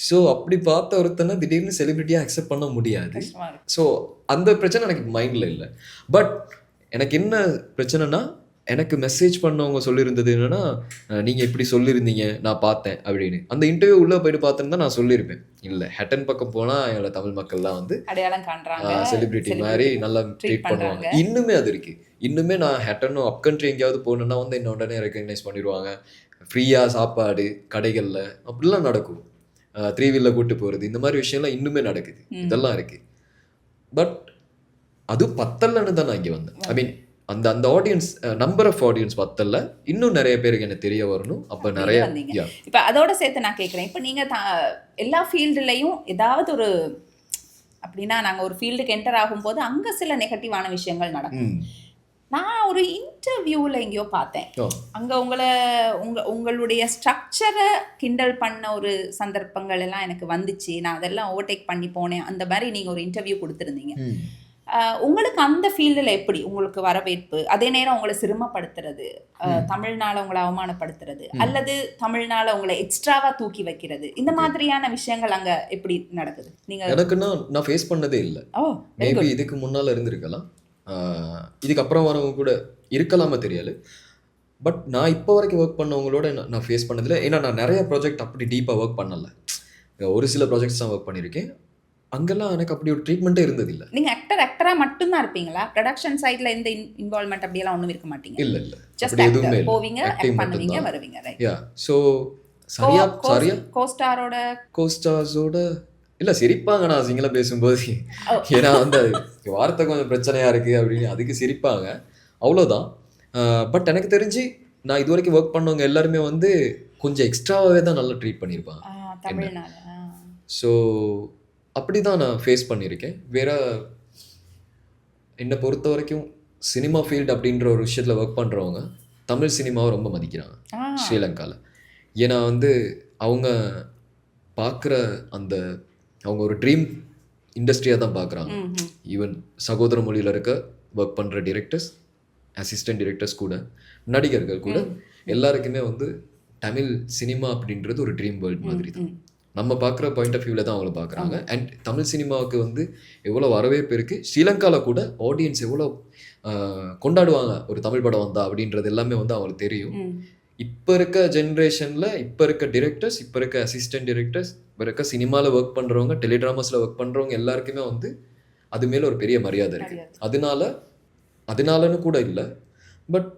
A: ஸோ அப்படி பார்த்த ஒருத்தனை திடீர்னு செலிபிரிட்டியாக அக்செப்ட் பண்ண முடியாது. ஸோ அந்த பிரச்சனை எனக்கு மைண்டில் இல்லை. பட் எனக்கு என்ன பிரச்சனைனா, எனக்கு மெசேஜ் பண்ணவங்க சொல்லியிருந்தது என்னென்னா, நீங்கள் இப்படி சொல்லியிருந்தீங்க நான் பார்த்தேன் அப்படின்னு. அந்த இன்டர்வியூ உள்ளே போயிட்டு பார்த்தேன்னு நான் சொல்லியிருப்பேன். இல்லை, ஹட்டன் பக்கம் போனால் எங்களை தமிழ் மக்கள்லாம் வந்து
B: அடையாளம் காண்றாங்க,
A: செலிபிரிட்டி மாதிரி நல்லா ட்ரீட் பண்ணுவாங்க. இன்னுமே அது இருக்குது. இன்னுமே நான் ஹட்டனும் அப் கண்ட்ரி எங்கேயாவது போகணுன்னா வந்து என்ன உடனே ரெக்கக்னைஸ் பண்ணிடுவாங்க. ஃப்ரீயாக சாப்பாடு கடைகளில் அப்படிலாம் நடக்கும். 3 வீலர் கூட்டு போகிறது, இந்த மாதிரி விஷயம்லாம் இன்னுமே நடக்குது. இதெல்லாம் இருக்குது. பட் அது பத்தலன்னு தான் நான் இங்கே வந்தேன். ஐ மீன் அந்த ஆடியன்ஸ் நம்பர் ஆஃப் ஆடியன்ஸ் பத்தல, இன்னும் நிறைய பேருக்கு என்ன தெரிய வரணும். அப்போ நிறைய
B: இப்போ அதோட சேர்த்து நான் கேட்குறேன், இப்போ நீங்கள் எல்லா ஃபீல்டுலேயும் ஏதாவது ஒரு அப்படின்னா நாங்கள் ஒரு ஃபீல்டுக்கு என்டர் ஆகும்போது அங்கே சில நெகட்டிவான விஷயங்கள் நடக்கும். நான் ஒரு இன்டர்வியூவில் எங்கேயோ பார்த்தேன், அங்கே உங்களுடைய ஸ்ட்ரக்சரை கிண்டல் பண்ண ஒரு சந்தர்ப்பங்கள் எல்லாம் எனக்கு வந்துச்சு. நான் அதெல்லாம் ஓவர்டேக் பண்ணி போனேன். அந்த மாதிரி நீங்கள் ஒரு இன்டர்வியூ கொடுத்துருந்தீங்க. உங்களுக்கு அந்த ஃபீல்டில் எப்படி உங்களுக்கு வரவேற்பு, அதே நேரம் உங்களை சிரமப்படுத்துறது, தமிழ்னால உங்களை அவமானப்படுத்துறது, அல்லது தமிழ்னால உங்களை எக்ஸ்ட்ராவா தூக்கி வைக்கிறது, இந்த மாதிரியான விஷயங்கள் அங்கே எப்படி நடக்குது? நீங்கள்
A: எனக்குன்னா நான் ஃபேஸ் பண்ணதே இல்லை. மேபி இதுக்கு முன்னால் இருந்திருக்கலாம், இதுக்கப்புறம் வரவங்க கூட இருக்கலாமா தெரியல. பட் நான் இப்போ வரைக்கும் ஒர்க் பண்ணவங்களோட நான் ஃபேஸ் பண்ணதில்லை. ஏன்னா நான் நிறைய ப்ராஜெக்ட் அப்படி டீப்பாக ஒர்க் பண்ணலை. ஒரு சில ப்ராஜெக்ட்ஸ் தான் ஒர்க் பண்ணியிருக்கேன். அங்கெல்லாம் எனக்கு அப்படி ஒரு ட்ரீட்மெண்ட்டே இருந்ததில்லை.
B: நீங்கள் ஆக்டராக மட்டும்தான் இருப்பீங்களா? ப்ரொடக்ஷன் சைடில் எந்த இன்வால்வ்மெண்ட் அப்படியெல்லாம் ஒன்றும் இருக்க மாட்டீங்க?
A: இல்லை இல்லை,
B: ஜஸ்ட் எதுவுமே போவீங்க, ஆக்ட் பண்ணுவீங்க, வருவீங்க, ரைட்?
A: யா. ஸோ சரியா கோஸ்டார்ஸோட இல்லை சிரிப்பாங்க நான் சிங்கிளாக பேசும்போது. ஏன்னா அந்த வார்த்தை கொஞ்சம் பிரச்சனையாக இருக்குது அப்படின்னு அதுக்கு சிரிப்பாங்க, அவ்வளோதான். பட் எனக்கு தெரிஞ்சு நான் இது வரைக்கும் ஒர்க் பண்ணவங்க எல்லாருமே வந்து கொஞ்சம் எக்ஸ்ட்ராவாகவே தான் நல்லா ட்ரீட் பண்ணியிருப்பாங்க. ஸோ அப்படி தான் நான் ஃபேஸ் பண்ணியிருக்கேன். வேற என்னை பொறுத்த வரைக்கும் சினிமா ஃபீல்டு அப்படின்ற ஒரு விஷயத்தில் ஒர்க் பண்ணுறவங்க தமிழ் சினிமாவை ரொம்ப மதிக்கிறாங்க ஸ்ரீலங்காவில். ஏன்னா வந்து அவங்க பார்க்குற அவங்க ஒரு ட்ரீம் இண்டஸ்ட்ரியாக தான் பார்க்குறாங்க. ஈவன் சகோதர மொழியில் இருக்க ஒர்க் பண்ணுற டிரெக்டர்ஸ், அசிஸ்டன்ட் டிரெக்டர்ஸ் கூட, நடிகர்கள் கூட, எல்லாருக்குமே வந்து தமிழ் சினிமா அப்படின்றது ஒரு ட்ரீம் வேர்ல்ட் மாதிரி தான். நம்ம பார்க்குற பாயிண்ட் ஆஃப் வியூவில் தான் அவங்கள பார்க்குறாங்க. அண்ட் தமிழ் சினிமாவுக்கு வந்து எவ்வளோ வரவேற்பு இருக்குது, ஸ்ரீலங்காவில் கூட ஆடியன்ஸ் எவ்வளோ கொண்டாடுவாங்க ஒரு தமிழ் படம் வந்தா அப்படின்றது எல்லாமே வந்து அவங்களுக்கு தெரியும். இப்போ இருக்க ஜென்ரேஷனில் இப்போ இருக்க டிரெக்டர்ஸ், இப்போ இருக்க அசிஸ்டன்ட் டிரெக்டர்ஸ், இப்போ இருக்க சினிமாவில் ஒர்க் பண்ணுறவங்க, டெலிட்ராமாஸில் ஒர்க் பண்ணுறவங்க எல்லாருக்குமே வந்து அது மேலே ஒரு பெரிய மரியாதை இருக்குது. அதனாலன்னு கூட இல்லை, பட்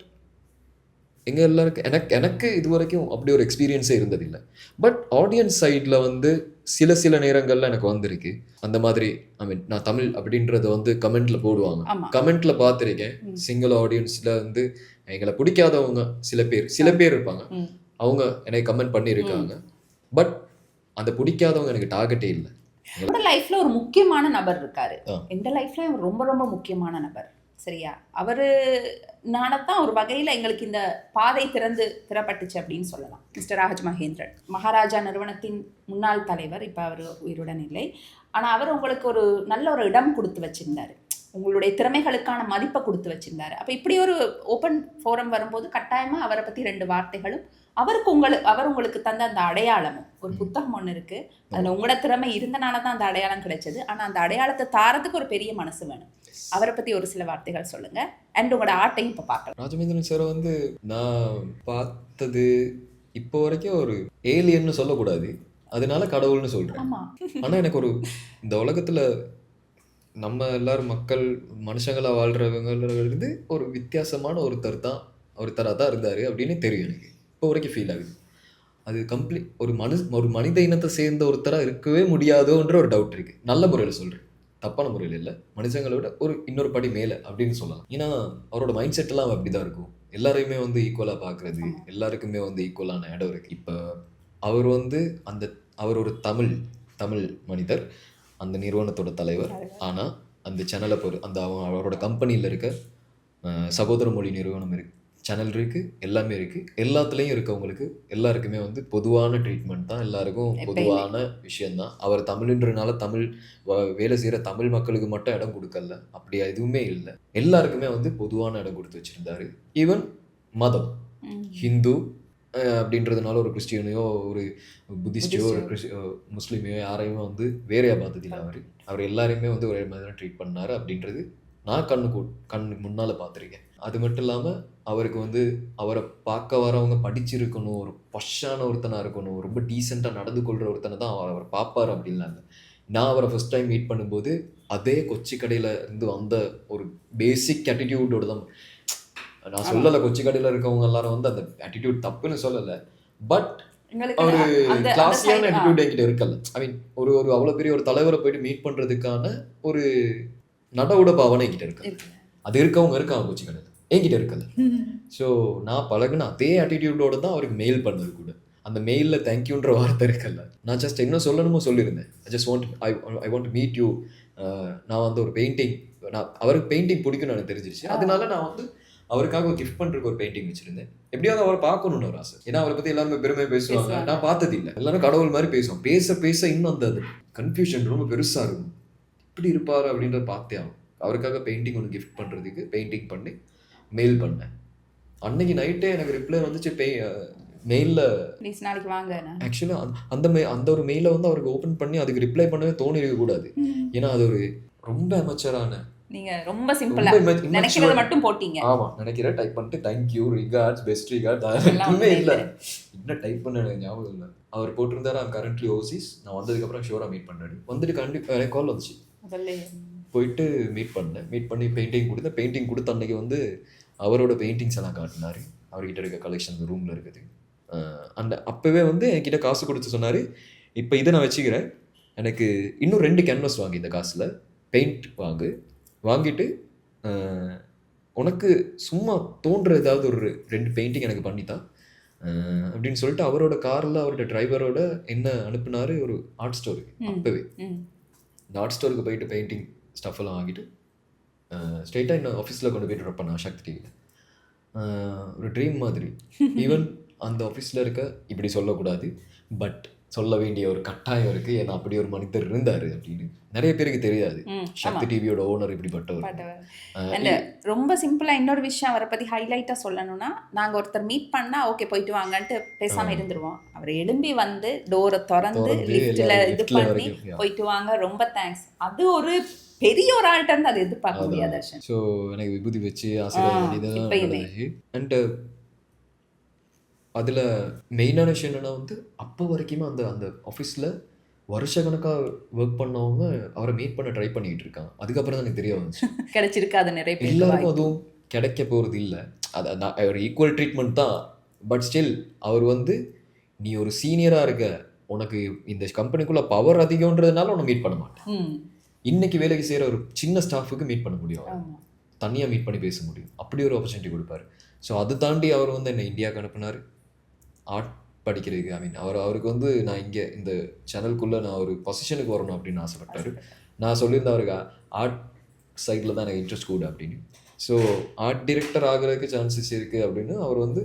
A: எங்கள் எல்லாருக்கும் எனக்கு இது வரைக்கும் அப்படி ஒரு எக்ஸ்பீரியன்ஸே இருந்ததில்லை. பட் ஆடியன்ஸ் சைடில் வந்து சில நேரங்களில் எனக்கு வந்திருக்கு அந்த மாதிரி. ஐ மீன் நான் தமிழ் அப்படின்றத வந்து கமெண்ட்டில் போடுவாங்க. கமெண்ட்டில் பார்த்துருக்கேன். சிங்கிள் ஆடியன்ஸில் வந்து எங்களை பிடிக்காதவங்க சில பேர் இருப்பாங்க. அவங்க எனக்கு கமெண்ட் பண்ணியிருக்காங்க. பட் அந்த பிடிக்காதவங்க எனக்கு டார்கெட்டே இல்லை.
B: என்னோட லைஃப்ல ஒரு முக்கியமான நபர் இருக்காரு. எந்த லைஃப்ல ரொம்ப ரொம்ப முக்கியமான நபர். சரியா, அவரு நானத்தான் ஒரு வகையில் எங்களுக்கு இந்த பாதை திறப்பட்டுச்சு அப்படின்னு சொல்லலாம். மிஸ்டர் ராஜ் மகேந்திரன், மகாராஜா நிறுவனத்தின் முன்னாள் தலைவர். இப்போ அவர் உயிருடன் இல்லை. ஆனால் அவர் உங்களுக்கு ஒரு நல்ல ஒரு இடம் கொடுத்து வச்சிருந்தாரு, உங்களுடைய திறமைகளுக்கான மதிப்பை கொடுத்து வச்சிருந்தாரு. அப்போ இப்படி ஒரு ஓப்பன் ஃபோரம் வரும்போது கட்டாயமாக அவரை பற்றி 2 வார்த்தைகளும், அவர் உங்களுக்கு தந்த அந்த அடையாளமும். ஒரு புத்தகம் ஒன்று இருக்குது, அதில் உங்களோட திறமை இருந்தனால தான் அந்த அடையாளம் கிடைச்சது. ஆனால் அந்த அடையாளத்தை தாரத்துக்கு ஒரு பெரிய மனசு வேணும். அவரை பற்றி ஒரு சில வார்த்தைகள் சொல்லுங்க. அண்ட் உங்களோட ஆட்டையும் இப்போ பார்க்கலாம்.
A: ராஜமேந்திரன் சாரை வந்து நான் பார்த்தது இப்போ வரைக்கும் ஒரு ஏலியன்னு சொல்லக்கூடாது, அதனால கடவுள்னு சொல்கிறேன். ஆனால் எனக்கு ஒரு இந்த உலகத்தில் நம்ம எல்லாரும் மக்கள் மனுஷங்களாக வாழ்கிறவங்க ஒரு வித்தியாசமான ஒருத்தராக தான் இருந்தார் அப்படின்னு தெரியும். எனக்கு இப்போ வரைக்கும் ஃபீல் ஆகுது. அது ஒரு மனித இனத்தை சேர்ந்த ஒருத்தராக இருக்கவே முடியாதோன்ற ஒரு டவுட் இருக்குது. நல்ல முறையில் சொல்கிறேன், தப்பான முறையில் இல்லை. மனுஷங்களை விட இன்னொரு படி மேலே அப்படின்னு சொல்லலாம். ஏன்னா அவரோட மைண்ட் செட்டெல்லாம் அப்படி தான் இருக்கும். எல்லாரையுமே வந்து ஈக்குவலாக பார்க்குறது, எல்லாருக்குமே வந்து ஈக்குவலான இடம் இருக்குது. இப்போ அவர் ஒரு தமிழ் மனிதர், அந்த நிறுவனத்தோட தலைவர். ஆனால் அந்த சேனலை அவரோட கம்பெனியில் இருக்க சகோதர மொழி நிறுவனம் சேனல் இருக்குது, எல்லாமே இருக்குது. எல்லாத்துலேயும் இருக்கவங்களுக்கு எல்லாருக்குமே வந்து பொதுவான ட்ரீட்மெண்ட் தான், எல்லாருக்கும் பொதுவான விஷயந்தான். அவர் தமிழ்ன்றனால வேலை செய்கிற தமிழ் மக்களுக்கு மட்டும் இடம் கொடுக்கல, அப்படி எதுவுமே இல்லை. எல்லாருக்குமே வந்து பொதுவான இடம் கொடுத்து வச்சுருந்தாரு. ஈவன் மதம், ஹிந்து அப்படின்றதுனால ஒரு கிறிஸ்டியனையோ ஒரு புத்திஸ்டையோ ஒரு முஸ்லீமையோ யாரையுமே வந்து வேறையாக பார்த்ததில்லை. அவர் எல்லாரையுமே வந்து ஒரே மாதிரி தான் ட்ரீட் பண்ணார் அப்படின்றது நான் கண்ணுக்கு முன்னால் பார்த்துருக்கேன். அது மட்டும் இல்லாமல் அவருக்கு வந்து அவரை பார்க்க வரவங்க படிச்சிருக்கணும், ஒரு பஷான ஒருத்தனாக இருக்கணும், ரொம்ப டீசெண்டாக நடந்து கொள்கிற ஒருத்தனை தான் அவர் பார்ப்பார் அப்படின்லாம் இல்லை. நான் அவரை ஃபஸ்ட் டைம் மீட் பண்ணும்போது அதே கொச்சி கடையில் இருந்து வந்த ஒரு பேசிக் ஆட்டிடியூடோடு தான். நான் சொல்லலை கொச்சி கடையில் இருக்கவங்க எல்லாரும் வந்து அந்த ஆட்டிடியூட் தப்புன்னு சொல்லலை, பட் ஒரு கிளாஸியான ஆட்டிடியூட் என்கிட்ட இருக்கல. ஐ மீன் ஒரு அவ்வளோ பெரிய ஒரு தலைவரை போயிட்டு மீட் பண்ணுறதுக்கான ஒரு நடவுட பாவனை என்கிட்ட இருக்கு. அது இருக்காங்க கொச்சி கடையில், என்கிட்ட இருக்கல. ஸோ நான் பழகுன அதே ஆட்டிடியூடோடு தான் அவருக்கு மெயில் பண்ணது கூட. அந்த மெயிலில் தேங்க்யூன்ற வார்த்தை இருக்கல. நான் ஜஸ்ட் என்ன சொல்லணுமோ சொல்லியிருந்தேன். I want to meet you. நான் வந்து ஒரு பெயிண்டிங், அவருக்கு பெயிண்டிங் பிடிக்கும்னு எனக்கு தெரிஞ்சிருச்சு. அதனால நான் வந்து அவருக்காக ஒரு கிஃப்ட் பண்ணுறதுக்கு ஒரு பெயிண்டிங் வச்சுருந்தேன். எப்படியாவது அவரை பார்க்கணுன்னு ஒரு ஆசை. ஏன்னா அவரை பற்றி எல்லாருமே பெருமையாக பேசுவாங்க, நான் பார்த்ததில்லை. எல்லாரும் கடவுள் மாதிரி பேசுவோம். பேச இன்னும் அந்த கன்ஃபியூஷன் ரொம்ப பெருசாக இருக்கும். இப்படி இருப்பார் அப்படின்றத பார்த்தே ஆகும். அவருக்காக பெயிண்டிங் ஒன்று கிஃப்ட் பண்ணுறதுக்கு பெயிண்டிங் பண்ணி மெயில் பண்ணேன். அன்னைக்கு நைட்டே எனக்கு ரிப்ளை வந்துச்சு மெயிலில்,
B: நாளைக்கு வாங்க.
A: ஆக்சுவலாக அந்த ஒரு மெயிலை வந்து அவருக்கு ஓப்பன் பண்ணி அதுக்கு ரிப்ளை பண்ணவே தோணி இருக்கக்கூடாது. ஏன்னா அது ஒரு ரொம்ப அமெச்சரான,
B: நீங்க ரொம்ப சிம்பிளா நினைக்கிறத மட்டும் போட்டீங்க.
A: ஆமா, நினைக்கிறேன் டைப் பண்ணிட்டு தேங்க்யூ, ரிகார்ட்ஸ், பெஸ்ட் ரிகார்ட், எதுவுமே இல்லை. என்ன டைப் பண்ண எனக்கு ஞாபகம் இல்லை. அவர் போட்டிருந்தாரு ஐம் கரண்ட்லி ஓவர்சீஸ், நான் வந்ததுக்கப்புறம் ஷோராக மீட் பண்ணாரு. வந்துட்டு கண்டிப்பாக எனக்கு கால் வந்துச்சு, போயிட்டு மீட் பண்ணி பெயிண்டிங் கொடுத்த அன்னைக்கு வந்து அவரோட பெயிண்டிங்ஸ் எல்லாம் காட்டினார். அவர்கிட்ட இருக்க கலெக்ஷன் ரூமில் இருக்குது. அப்போவே வந்து என்கிட்ட காசு கொடுத்து சொன்னார், இப்போ இதை நான் வச்சுக்கிறேன், எனக்கு இன்னும் 2 கேன்வஸ் வாங்கி இந்த காசில் பெயிண்ட் வாங்கிட்டு உனக்கு சும்மா தோன்ற ஏதாவது ஒரு 2 பெயிண்டிங் எனக்கு பண்ணித்தான் அப்படின்னு சொல்லிட்டு அவரோட காரில் அவரோட டிரைவரோட என்ன அனுப்புனாரு ஒரு ஆர்ட் ஸ்டோருக்கு. அப்போவே இந்த ஆர்ட் ஸ்டோருக்கு போயிட்டு பெயிண்டிங் ஸ்டஃப் எல்லாம் வாங்கிட்டு ஸ்ட்ரெயிட்டாக இன்னும் ஆஃபீஸில் கொண்டு போய்ட்டு ட்ராப் பண்ணேன் சக்தி டிவியில். ஒரு ட்ரீம் மாதிரி. ஈவன் அந்த ஆஃபீஸில் இருக்க, இப்படி சொல்லக்கூடாது பட் சொல்ல வேண்டிய ஒரு கட்டாயம் இருக்குது, ஏன்னா அப்படி ஒரு மனிதர் இருந்தார் அப்படின்னு நிறைய பேருக்கு தெரியாது. சக்தி டிவியோட ஓனர் இப்படிப்பட்டவர்.
B: ரொம்ப சிம்பிளா இன்னொரு விஷயம் அவரை பத்தி ஹைலைட்டா சொல்லணும்னா, நாங்க ஒருத்தர் மீட் பண்ணா ஓகே போயிட்டு வாங்கன்ட்டு பேசாம இருந்துருவோம். அவர் எழும்பி வந்து டோரை திறந்து லிஃப்ட்ல இது பண்ணி போயிட்டு வாங்க, ரொம்ப தேங்க்ஸ். அது ஒரு பெரிய ஒரு ஆள்கிட்ட இருந்து அதை எதிர்பார்க்க முடியாது.
A: ஸோ எனக்கு விபூதி வச்சு ஆசீர்வாதம். அண்ட் அதில் மெயினான விஷயம் என்னென்னா வந்து அப்போ வரைக்குமே அந்த ஆஃபீஸில் வருஷக்கணக்காக ஒர்க் பண்ணவங்க அவரை மீட் பண்ண ட்ரை பண்ணிகிட்டு இருக்காங்க. அதுக்கப்புறம் தான் எனக்கு தெரிய வந்துச்சு
B: கிடைச்சிருக்காது நிறைய பேர்.
A: எல்லாருக்கும் அதுவும் கிடைக்க போகிறது இல்லை. அது ஒரு ஈக்குவல் ட்ரீட்மெண்ட் தான். பட் ஸ்டில் அவர் வந்து நீ ஒரு சீனியராக இருக்க, உனக்கு இந்த கம்பெனிக்குள்ள பவர் அதிகம்ன்றதுனால உன்னை மீட் பண்ண மாட்டேன். இன்னைக்கு வேலைக்கு செய்கிற ஒரு சின்ன ஸ்டாஃபுக்கு மீட் பண்ண முடியும், தனியாக மீட் பண்ணி பேச முடியும், அப்படி ஒரு ஆப்பர்ச்சுனிட்டி கொடுப்பாரு. ஸோ அது தாண்டி அவர் வந்து என்னை இந்தியாவுக்கு அனுப்புனார் ஆர்ட் படிக்கிறதுக்கு. ஐ மீன் அவருக்கு வந்து நான் இங்கே இந்த சேனலுக்குள்ளே நான் ஒரு பொசிஷனுக்கு வரணும் அப்படின்னு ஆசைப்பட்டார். நான் சொல்லியிருந்தேன் அவருக்கு ஆர்ட் சைடில் தான் எனக்கு இன்ட்ரெஸ்ட் கூட அப்படின்னு. ஸோ ஆர்ட் டிரெக்டர் ஆகிறதுக்கு சான்சஸ் இருக்குது அப்படின்னு அவர் வந்து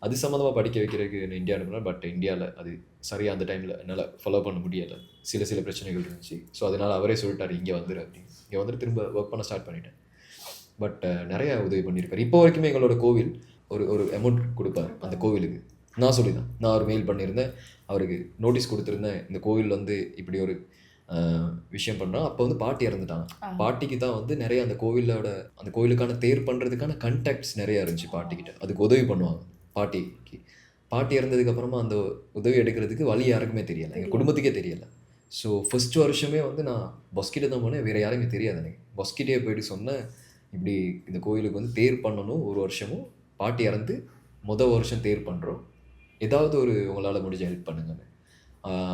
A: அது சம்மந்தமாக படிக்க வைக்கிறதுக்கு என்ன இந்தியா அனுப்புனார். பட் இந்தியாவில் அது சரியாக அந்த டைமில் என்னால் ஃபாலோ பண்ண முடியலை, சில பிரச்சனைகள் இருந்துச்சு. ஸோ அதனால் அவரே சொல்லிட்டார் இங்கே வந்துரு அப்படின்னு. இங்கே வந்துட்டு திரும்ப ஒர்க் பண்ண ஸ்டார்ட் பண்ணிட்டேன். பட் நிறையா உதவி பண்ணியிருக்காரு. இப்போ வரைக்குமே எங்களோட கோவில் ஒரு அமௌண்ட் கொடுப்பார் அந்த கோவிலுக்கு. நான் சொல்லிதான், நான் ஒரு மெயில் பண்ணியிருந்தேன் அவருக்கு, நோட்டீஸ் கொடுத்துருந்தேன் இந்த கோவில் வந்து இப்படி ஒரு விஷயம் பண்ணோம். அப்போ வந்து பாட்டி இறந்துட்டாங்க. பாட்டிக்கு தான் வந்து நிறைய அந்த கோவிலுக்கான தேர் பண்ணுறதுக்கான கண்டாக்ட்ஸ் நிறையா இருந்துச்சு பாட்டிக்கிட்ட. அதுக்கு உதவி பண்ணுவாங்க பாட்டிக்கு. பாட்டி இறந்ததுக்கு அப்புறமா அந்த உதவி எடுக்கிறதுக்கு வழி யாருக்குமே தெரியலை, எங்கள் குடும்பத்துக்கே தெரியலை. ஸோ ஃபர்ஸ்ட் வருஷமே வந்து நான் பஸ்கிட்ட தான் போனேன், வேறு யாருமே தெரியாது எனக்கு. பஸ்கிட்டே போயிட்டு சொன்னேன் இப்படி இந்த கோயிலுக்கு வந்து தேர் பண்ணணும், ஒரு வருஷமும் பாட்டி இறந்து வருஷம் தேர் பண்ணுறோம், ஏதாவது ஒரு உங்களால் முடிஞ்ச ஹெல்ப் பண்ணுங்கன்னு.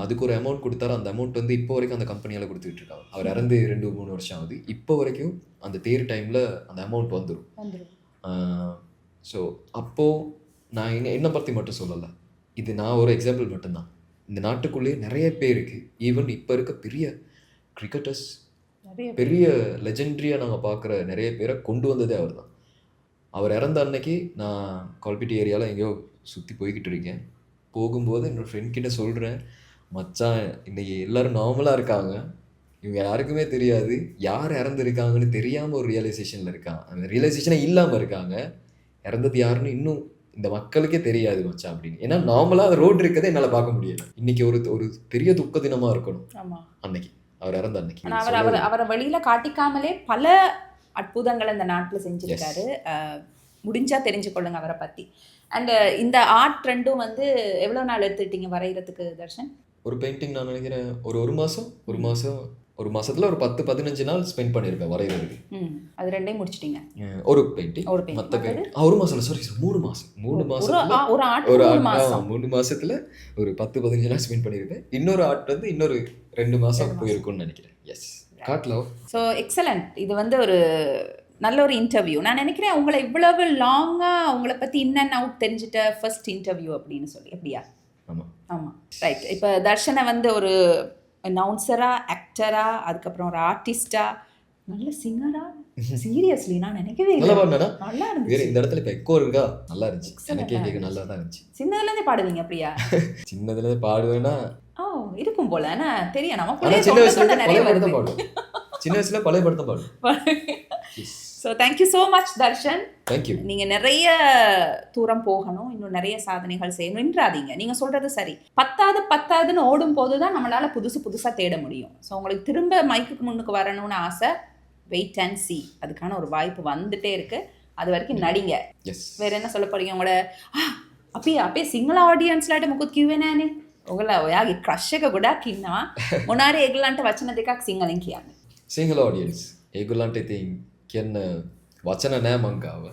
A: அதுக்கு ஒரு அமௌண்ட் கொடுத்தாரு. அந்த அமௌண்ட் வந்து இப்போ வரைக்கும் அந்த கம்பெனியால் கொடுத்துக்கிட்டு இருக்காங்க. அவர் இறந்து 2-3 வருஷம் ஆகுது. இப்போ வரைக்கும் அந்த தேர் டைமில் அந்த அமௌண்ட் வந்துடும். ஸோ அப்போது நான் என்னை பற்றி மட்டும் சொல்லலை, இது நான் ஒரு எக்ஸாம்பிள் மட்டும்தான். இந்த நாட்டுக்குள்ளேயே நிறைய பேருக்கு, ஈவன் இப்போ இருக்க பெரிய கிரிக்கெட்டர்ஸ், பெரிய லெஜெண்ட்ரியாக நாங்கள் பார்க்குற நிறைய பேரை கொண்டு வந்ததே அவர் தான். அவர் இறந்த அன்னைக்கு நான் கால்பிட்டி ஏரியாவில் எங்கேயோ சுற்றி போய்கிட்டு இருக்கேன். போகும்போது என்னோடய ஃப்ரெண்ட் கிட்ட சொல்கிறேன், மச்சான் இன்றைக்கி எல்லோரும் நார்மலாக இருக்காங்க, இவங்க யாருக்குமே தெரியாது யார் இறந்துருக்காங்கன்னு தெரியாமல் ஒரு ரியலைசேஷனில் இருக்காங்க, அந்த ரியலைசேஷனே இல்லாமல் இருக்காங்க, இறந்தது யாருன்னு இன்னும் இந்த மக்களுக்கே தெரியாது மச்சான் அப்படின்னு. ஏன்னா நார்மலாக அந்த ரோடு இருக்கதை என்னால் பார்க்க முடியல. இன்றைக்கி ஒரு பெரிய துக்க தினமாக இருக்கணும் அன்னைக்கு, அவர் இறந்த அன்னைக்கு.
B: அவரை வெளியில காட்டிக்காமலே பல அற்புதங்கள் இந்த நாட்டில் செஞ்சிருக்காரு. முடிஞ்சா தெரிஞ்சு கொள்ளுங்க அவரை பற்றி. அண்ட் இந்த ஆர்ட் ட்ரெண்டும் வந்து எவ்வளோ நாள் எடுத்துக்கிட்டீங்க வரைகிறதுக்கு தர்ஷன்?
A: ஒரு பெயிண்டிங் நான் நினைக்கிறேன் ஒரு மாசத்துல ஒரு 10-15 நாள் ஸ்பெண்ட் பண்ணியிருப்பேன் வரைகிறதுக்கு.
B: அது ரெண்டையும் முடிச்சிட்டீங்க?
A: ஒரு பெயிண்டிங், மற்ற பெயிண்டிங் ஒரு மாசம் இல்லை, சாரி 3 மாசத்துல ஒரு 10-15 நாள் ஸ்பெண்ட் பண்ணியிருப்பேன். இன்னொரு ஆர்ட் வந்து இன்னொரு 2 மாசம் போயிருக்கும்னு நினைக்கிறேன். எஸ், காட்லோ.
B: So excellent. இது வந்து ஒரு நல்ல ஒரு இன்டர்வியூ. நான் நினைக்கிறேன் உங்களை இவ்வளவு லாங்காக உங்களை பற்றி இன் அண்ட் அவுட் தெரிஞ்சிட்ட ஃபர்ஸ்ட் இன்டர்வியூ அப்படின்னு சொல்லி. எப்படியா? ஆமாம், ரைட். இப்போ தர்ஷனை வந்து ஒரு அனௌன்சரா, ஆக்டரா, அதுக்கப்புறம் ஒரு ஆர்டிஸ்டா, நல்ல சிங்கரா, சீரியஸ்லி நான் நினைக்கவே இல்லை. நல்லா இருந்துச்சு.
A: இந்த இடத்துல இப்போ எக்கோ இருக்கா? நல்லா இருந்துச்சு, எனக்கே கேட்க நல்லா தான் இருந்துச்சு.
B: சின்னதுலேருந்தே பாடுவீங்க அப்படியா?
A: சின்னதுலேருந்து பாடுவேன்னா
B: இருக்கும் போல. ஏன்னா தெரியும் நமக்கு
A: சின்ன வயசுல நிறைய படத்தை பாடுவோம். சின்ன வயசுல பழைய படத்தை பாடுவோம்.
B: So thank you so much Darshan.
A: Thank you.
B: நீங்கள் நிறைய தூரம் போகணும், இன்னும் நிறைய சாதனைகள் செய்யணும். நின்றாதீங்க. நீங்கள் சொல்கிறது சரி, பத்தாதுன்னு ஓடும் போது தான் நம்மளால் புதுசாக தேட முடியும். ஸோ உங்களுக்கு திரும்ப மைக்குக்கு முன்னுக்கு வரணும்னு ஆசை. வெயிட் அண்ட் சி, அதுக்கான ஒரு வாய்ப்பு வந்துட்டே இருக்கு. அது வரைக்கும் நடிங்க. வேற என்ன சொல்ல போறீங்க? உங்களோட අපේ සිංහල ආඩියන්ස්ලාට මොකුත් කිව්වේ නෑනේ. ඔයගොල්ලෝ ඔයාගේ ක්‍රෂ් එක ගොඩක් ඉන්නවා. මොනාරි ඒගොල්ලන්ට වචන දෙකක් සිංහලෙන් කියන්න.
A: සිංහල ආඩියන්ස් ඒගොල්ලන්ට ඉතින් කියන්න වචන නෑ මං ගාව.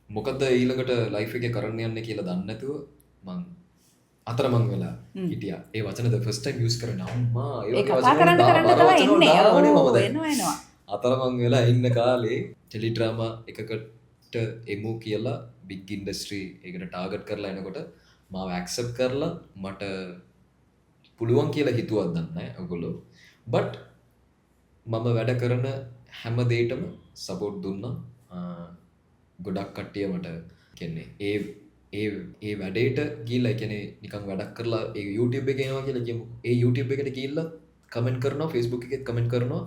A: මොකද ඊළඟට ලයිෆ් එකේ කරන්න යන්නේ කියලා දන්නේ නැතුව මං අතරමං වෙලා හිටියා. ඒ වචනද ෆස්ට් ටයිම් යූස් කරන්න අම්මා
B: ඒක කතා කරන්න තමයි එන්නේ.
A: අතරමං වෙලා ඉන්න කාලේ ටෙලිඩ්‍රාමා එකකට එමු කියලා බිග් ඉන්ඩස්ට්‍රී ඒකට ටාගට් කරලා එනකොට මාව ඇක්සෙප්ට් කරලා මට පුළුවන් කියලා හිතුවත් දන්නේ ඔයගොල්ලෝ. බට් මම වැඩ කරන හැම දෙයකටම සපෝට් දුන්නා. ගොඩක් කට්ටිය මට කියන්නේ ඒ වැඩේට ගිහිල්ලා කියන්නේ නිකන් වැඩක් කරලා ඒ YouTube එකේ එනවා කියලා කියමු. ඒ YouTube එකට ගිහිල්ලා කමෙන්ට් කරනවා, Facebook එකේ කමෙන්ට් කරනවා.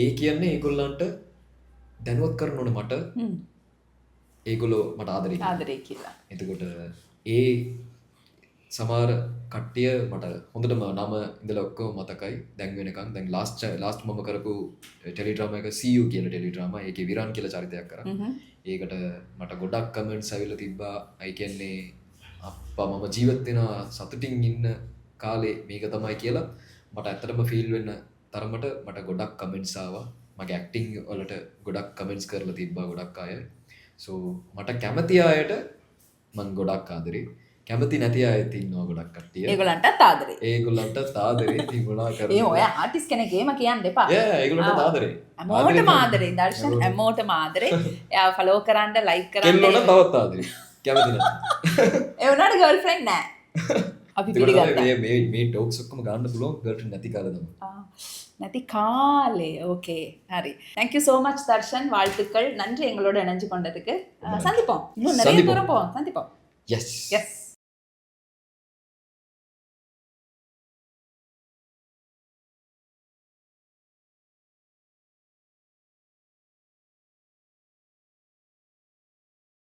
A: ඒ කියන්නේ ඒගොල්ලන්ට දැනුවත් කරන්න ඕනේ මට. ඒගොල්ලෝ මට ආදරේ කියලා. එතකොට ඒ සමහර කට්ටිය මට හොඳටම නම ඉඳලා ඔක්කොම මතකයි දැන් වෙනකන්. දැන් ලාස්ට් මම කරපු ටෙලිඩ්‍රාමා එක CU කියන ටෙලිඩ්‍රාමා, ඒකේ විරාන් කියලා චරිතයක් කරා. ඒකට මට ගොඩක් කමෙන්ට්ස් ඇවිල්ලා තිබ්බා. අය කියන්නේ අප්පා මම ජීවත් වෙනවා සතුටින් ඉන්න කාලේ මේක තමයි කියලා. මට ඇත්තටම ෆීල් වෙන්න තරමට මට ගොඩක් කමෙන්ට්ස් ආවා. මගේ ඇක්ටිං වලට ගොඩක් කමෙන්ට්ස් කරලා තිබ්බා ගොඩක් අය. සෝ මට කැමති අයට මං ගොඩක් ආදරේ. කැමති නැති අයත් ඉන්නවා ගොඩක් කට්ටිය.
B: ඒගොල්ලන්ටත් ආදරේ.
A: ඒගොල්ලන්ට ආදරේ. ඉතින් මොනා
B: ඒ
A: කරන්නේ?
B: ඔය ආටිස් කෙනෙක් එහෙම කියන්න එපා.
A: ඒගොල්ලන්ට ආදරේ.
B: හැමෝටම ආදරේ දර්ශන් හැමෝටම ආදරේ. එයා ෆලෝ කරන්න ලයික් කරන්න.
A: කෙල්ලොන්ට තවත් ආදරේ. කැමති නැත්නම්.
B: ඒ වුණාට ගර්ල්ෆ්‍රෙන්ඩ් නැහැ. අපි පිළිගත්තා.
A: මේ ටෝක්ස් ඔක්කොම ගන්න පුළුවන් ගර්ල්ෆ්‍රෙන්ඩ් නැති කාලේ තමයි.
B: නැති காலே okay Hari thank you so much Darshan வாழ்த்துக்கள் நன்றி எங்களோட இணைஞ்சு கொண்டதுக்கு சந்திப்போம் இன்னும் நிறைய தூரம் போவோம் சந்திப்போம்
A: எஸ்
B: எஸ்